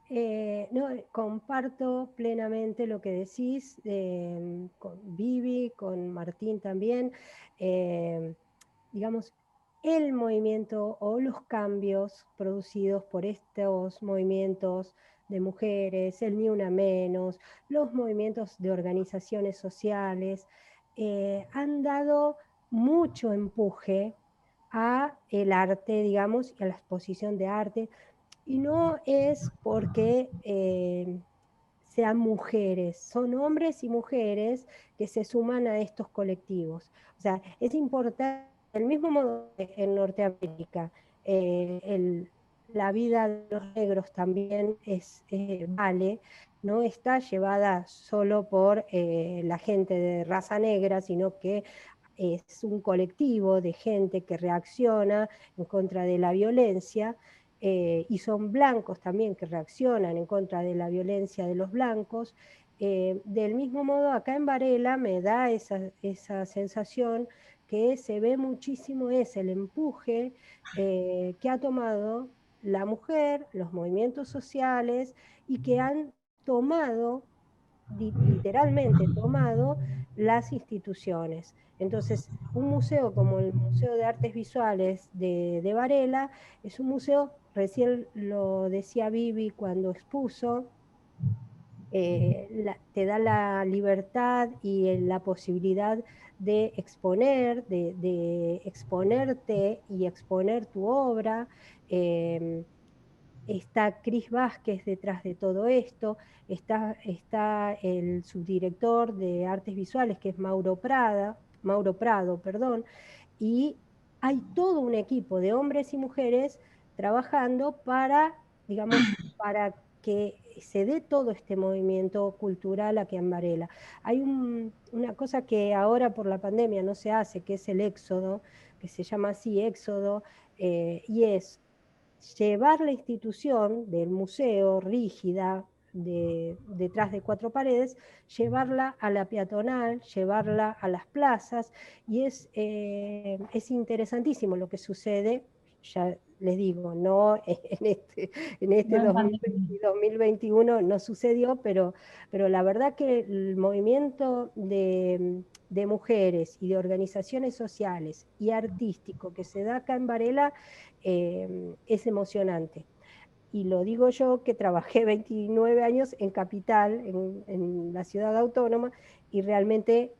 No, comparto plenamente lo que decís, con Vivi, con Martín también. Digamos, el movimiento o los cambios producidos por estos movimientos de mujeres, el Ni Una Menos, los movimientos de organizaciones sociales, han dado mucho empuje a el arte, digamos, y a la exposición de arte, y no es porque sean mujeres, son hombres y mujeres que se suman a estos colectivos. O sea, es importante, del mismo modo que en Norteamérica, la vida de los negros también vale, no está llevada solo por la gente de raza negra, sino que es un colectivo de gente que reacciona en contra de la violencia, y son blancos también que reaccionan en contra de la violencia de los blancos. Del mismo modo, acá en Varela me da esa sensación que se ve muchísimo es el empuje que ha tomado la mujer, los movimientos sociales, y que han tomado, literalmente tomado, las instituciones. Entonces, un museo como el Museo de Artes Visuales de Varela es un museo, recién lo decía Vivi cuando expuso, te da la libertad y la posibilidad de exponer, de exponerte y exponer tu obra. Está Cris Vázquez detrás de todo esto, está el subdirector de Artes Visuales, que es Mauro Prado, perdón, y hay todo un equipo de hombres y mujeres trabajando para, digamos, para que se dé todo este movimiento cultural aquí en Varela. Hay una cosa que ahora por la pandemia no se hace, que es el éxodo, que se llama así éxodo, y es llevar la institución del museo rígida, detrás de cuatro paredes, llevarla a la peatonal, llevarla a las plazas, y es interesantísimo lo que sucede, ya les digo, no en este No, 2021 no sucedió, pero la verdad que el movimiento de mujeres y de organizaciones sociales y artístico que se da acá en Varela es emocionante. Y lo digo yo que trabajé 29 años en Capital, en la ciudad autónoma, y realmente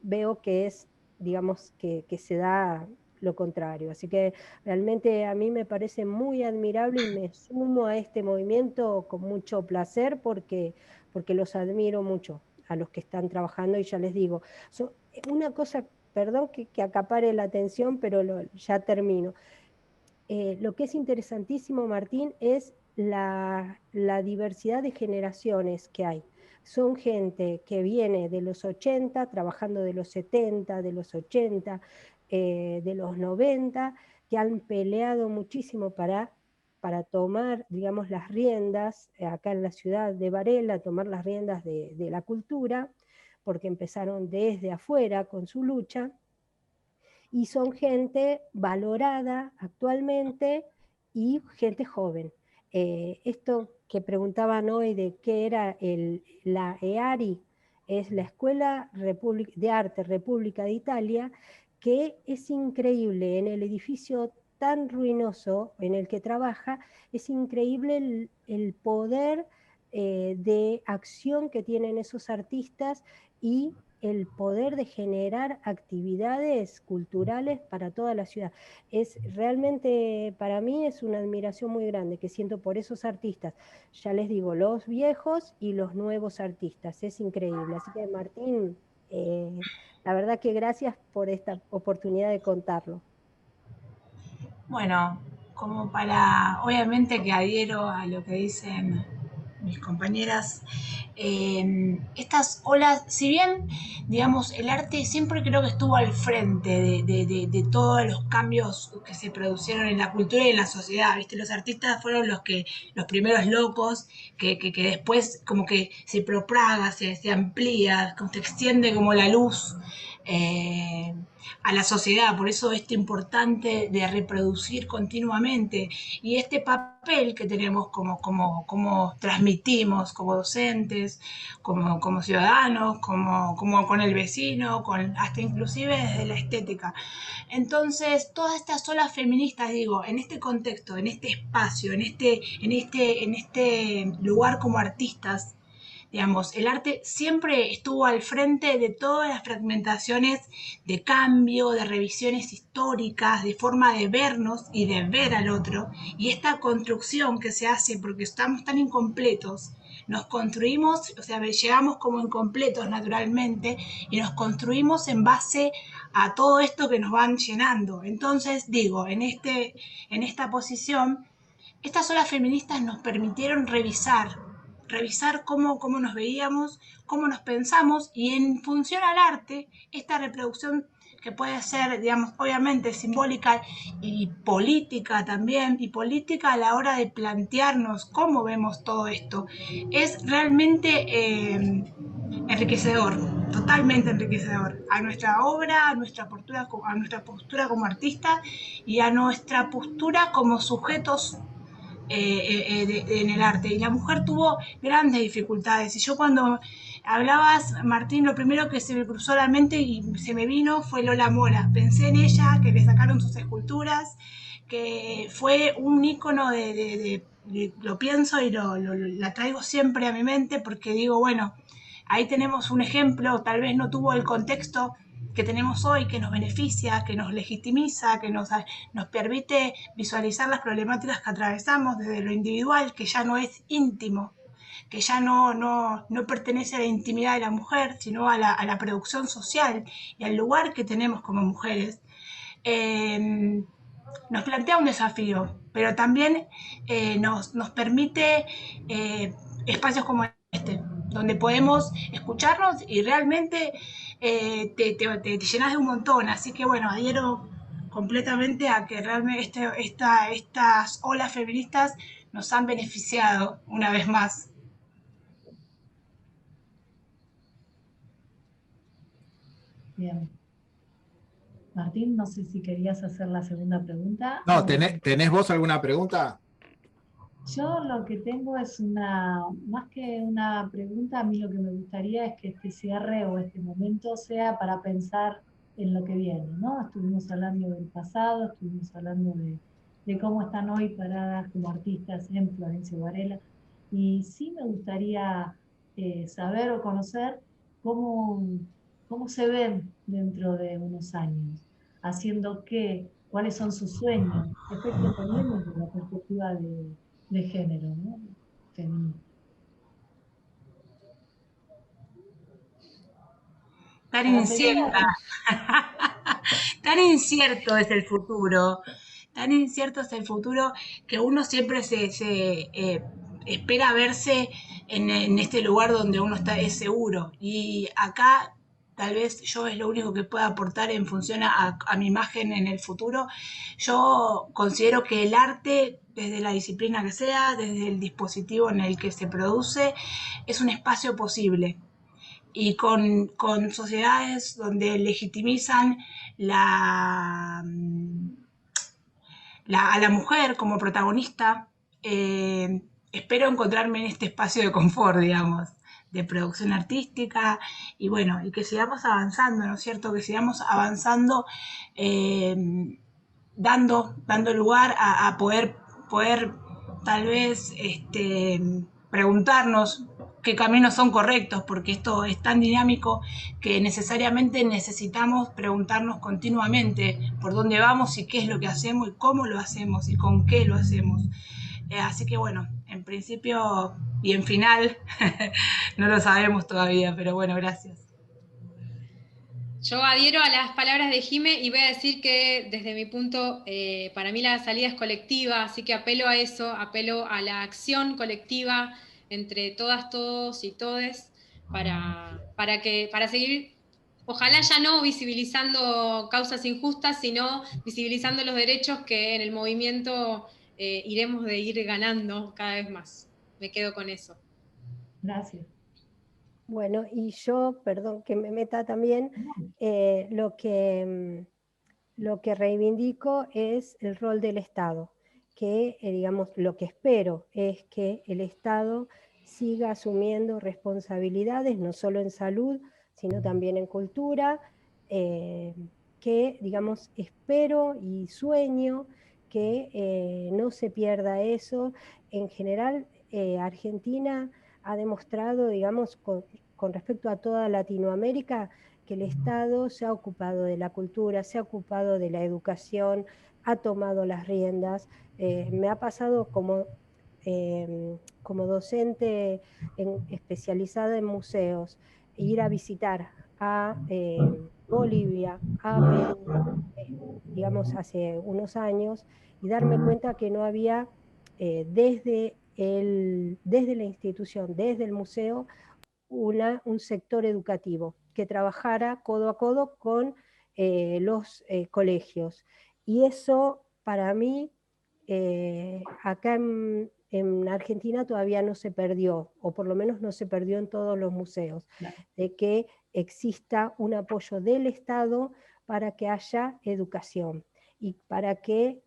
veo que es, digamos, que se da lo contrario. Así que realmente a mí me parece muy admirable y me sumo a este movimiento con mucho placer porque los admiro mucho a los que están trabajando, y ya les digo, una cosa, perdón que acapare la atención, pero ya termino. Lo que es interesantísimo, Martín, es la diversidad de generaciones que hay. Son gente que viene de los 80, trabajando de los 70, de los 80, de los 90, que han peleado muchísimo para tomar, digamos, las riendas, acá en la ciudad de Varela, tomar las riendas de la cultura, porque empezaron desde afuera con su lucha, y son gente valorada actualmente y gente joven. Esto que preguntaban hoy de qué era la EARI, es la Escuela de Arte República de Italia, que es increíble, en el edificio tan ruinoso en el que trabaja, es increíble el poder de acción que tienen esos artistas y el poder de generar actividades culturales para toda la ciudad. Es realmente, para mí es una admiración muy grande que siento por esos artistas. Ya les digo, los viejos y los nuevos artistas, es increíble. Así que Martín, la verdad que gracias por esta oportunidad de contarlo. Bueno, como para, obviamente que adhiero a lo que dicen mis compañeras, estas olas, si bien, digamos, el arte siempre creo que estuvo al frente de todos los cambios que se produjeron en la cultura y en la sociedad, ¿viste? Los artistas fueron los primeros locos, que después como que se propaga, se amplía, se extiende como la luz. a la sociedad, por eso es importante de reproducir continuamente. Y este papel que tenemos como transmitimos como docentes, como ciudadanos, como con el vecino, hasta inclusive desde la estética. Entonces, todas estas olas feministas, digo, en este contexto, en este espacio, en este lugar como artistas, digamos, el arte siempre estuvo al frente de todas las fragmentaciones de cambio, de revisiones históricas, de forma de vernos y de ver al otro. Y esta construcción que se hace porque estamos tan incompletos, nos construimos, o sea, llegamos como incompletos naturalmente y nos construimos en base a todo esto que nos van llenando. Entonces, digo, en esta posición, estas olas feministas nos permitieron revisar cómo nos veíamos, cómo nos pensamos, y en función al arte, esta reproducción que puede ser, digamos, obviamente simbólica y política también, y política a la hora de plantearnos cómo vemos todo esto, es realmente enriquecedor, totalmente enriquecedor, a nuestra obra, a nuestra postura como artista y a nuestra postura como sujetos en el arte. Y la mujer tuvo grandes dificultades. Y yo cuando hablabas, Martín, lo primero que se me cruzó la mente y se me vino fue Lola Mora. Pensé en ella, que le sacaron sus esculturas, que fue un ícono lo pienso y la traigo siempre a mi mente porque digo, bueno, ahí tenemos un ejemplo, tal vez no tuvo el contexto que tenemos hoy, que nos beneficia, que nos legitimiza, que nos permite visualizar las problemáticas que atravesamos desde lo individual, que ya no es íntimo, que ya no pertenece a la intimidad de la mujer, sino a la producción social y al lugar que tenemos como mujeres. Nos plantea un desafío, pero también nos permite espacios como este, donde podemos escucharnos y realmente te llenas de un montón. Así que bueno, adhiero completamente a que realmente estas olas feministas nos han beneficiado una vez más. Bien. Martín, no sé si querías hacer la segunda pregunta. No, ¿tenés vos alguna pregunta? Yo lo que tengo es más que una pregunta, a mí lo que me gustaría es que este cierre o este momento sea para pensar en lo que viene, ¿no? Estuvimos hablando del pasado, estuvimos hablando de cómo están hoy paradas como artistas en Florencio Varela, y sí me gustaría saber o conocer cómo, cómo se ven dentro de unos años, haciendo qué, cuáles son sus sueños, respecto también desde la perspectiva de género, ¿no? Femenino. Tan Para incierta, pensar, tan incierto es el futuro, tan incierto es el futuro que uno siempre se espera verse en este lugar donde uno es seguro. Y acá tal vez yo es lo único que pueda aportar en función a mi imagen en el futuro. Yo considero que el arte, desde la disciplina que sea, desde el dispositivo en el que se produce, es un espacio posible y con sociedades donde legitimizan a la mujer como protagonista, espero encontrarme en este espacio de confort, digamos, de producción artística y bueno, y que sigamos avanzando, ¿no es cierto? Que sigamos avanzando eh, dando lugar a poder tal vez preguntarnos qué caminos son correctos, porque esto es tan dinámico que necesariamente necesitamos preguntarnos continuamente por dónde vamos y qué es lo que hacemos y cómo lo hacemos y con qué lo hacemos. Así que bueno, en principio y en final no lo sabemos todavía, pero bueno, gracias. Yo adhiero a las palabras de Jime y voy a decir que desde mi punto, para mí la salida es colectiva, así que apelo a eso, apelo a la acción colectiva entre todas, todos y todes para seguir, ojalá ya no visibilizando causas injustas, sino visibilizando los derechos que en el movimiento iremos de ir ganando cada vez más. Me quedo con eso. gracias. Bueno, y yo, perdón que me meta también, lo que reivindico es el rol del Estado, que digamos, lo que espero es que el Estado siga asumiendo responsabilidades, no solo en salud, sino también en cultura, que digamos, espero y sueño que no se pierda eso. En general, Argentina ha demostrado, digamos, con respecto a toda Latinoamérica, que el Estado se ha ocupado de la cultura, se ha ocupado de la educación, ha tomado las riendas. Me ha pasado como docente especializada en museos, ir a visitar a Bolivia, a Perú, digamos, hace unos años, y darme cuenta que no había desde la institución, desde el museo, un sector educativo que trabajara codo a codo con los colegios. Y eso para mí, acá en Argentina todavía no se perdió, o por lo menos no se perdió en todos los museos, de que exista un apoyo del Estado para que haya educación y para que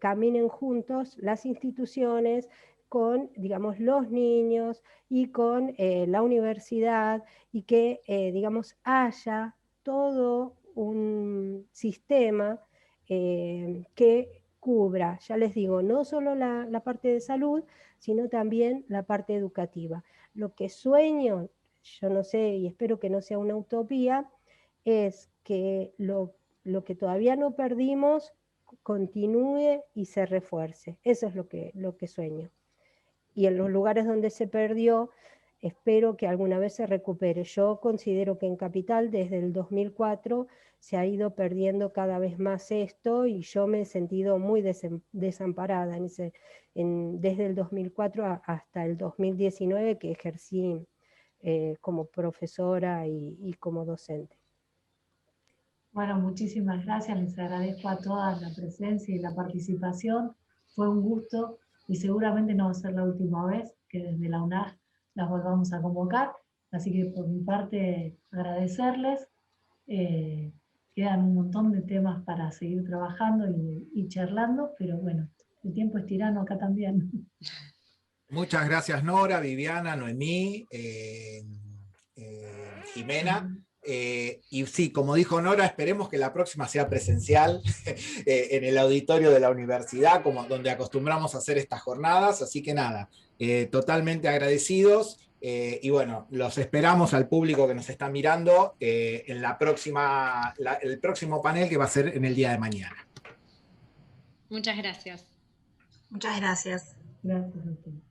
caminen juntos las instituciones con, digamos, los niños y con la universidad, y que, digamos, haya todo un sistema que cubra, ya les digo, no solo la parte de salud, sino también la parte educativa. Lo que sueño, yo no sé, y espero que no sea una utopía, es que lo que todavía no perdimos continúe y se refuerce. Eso es lo que sueño. Y en los lugares donde se perdió, espero que alguna vez se recupere. Yo considero que en Capital, desde el 2004, se ha ido perdiendo cada vez más esto, y yo me he sentido muy desamparada desde el 2004 hasta el 2019, que ejercí como profesora y como docente. Bueno, muchísimas gracias, les agradezco a todas la presencia y la participación, fue un gusto y seguramente no va a ser la última vez que desde la UNAG las volvamos a convocar, así que por mi parte agradecerles, quedan un montón de temas para seguir trabajando y charlando, pero bueno, el tiempo es tirano acá también. Muchas gracias, Nora, Viviana, Noemí, Jimena. Y sí, como dijo Nora, esperemos que la próxima sea presencial en el auditorio de la universidad, como donde acostumbramos a hacer estas jornadas. Así que nada, totalmente agradecidos. Y bueno, los esperamos al público que nos está mirando en el próximo panel, que va a ser en el día de mañana. Muchas gracias. Muchas gracias. Gracias a ustedes.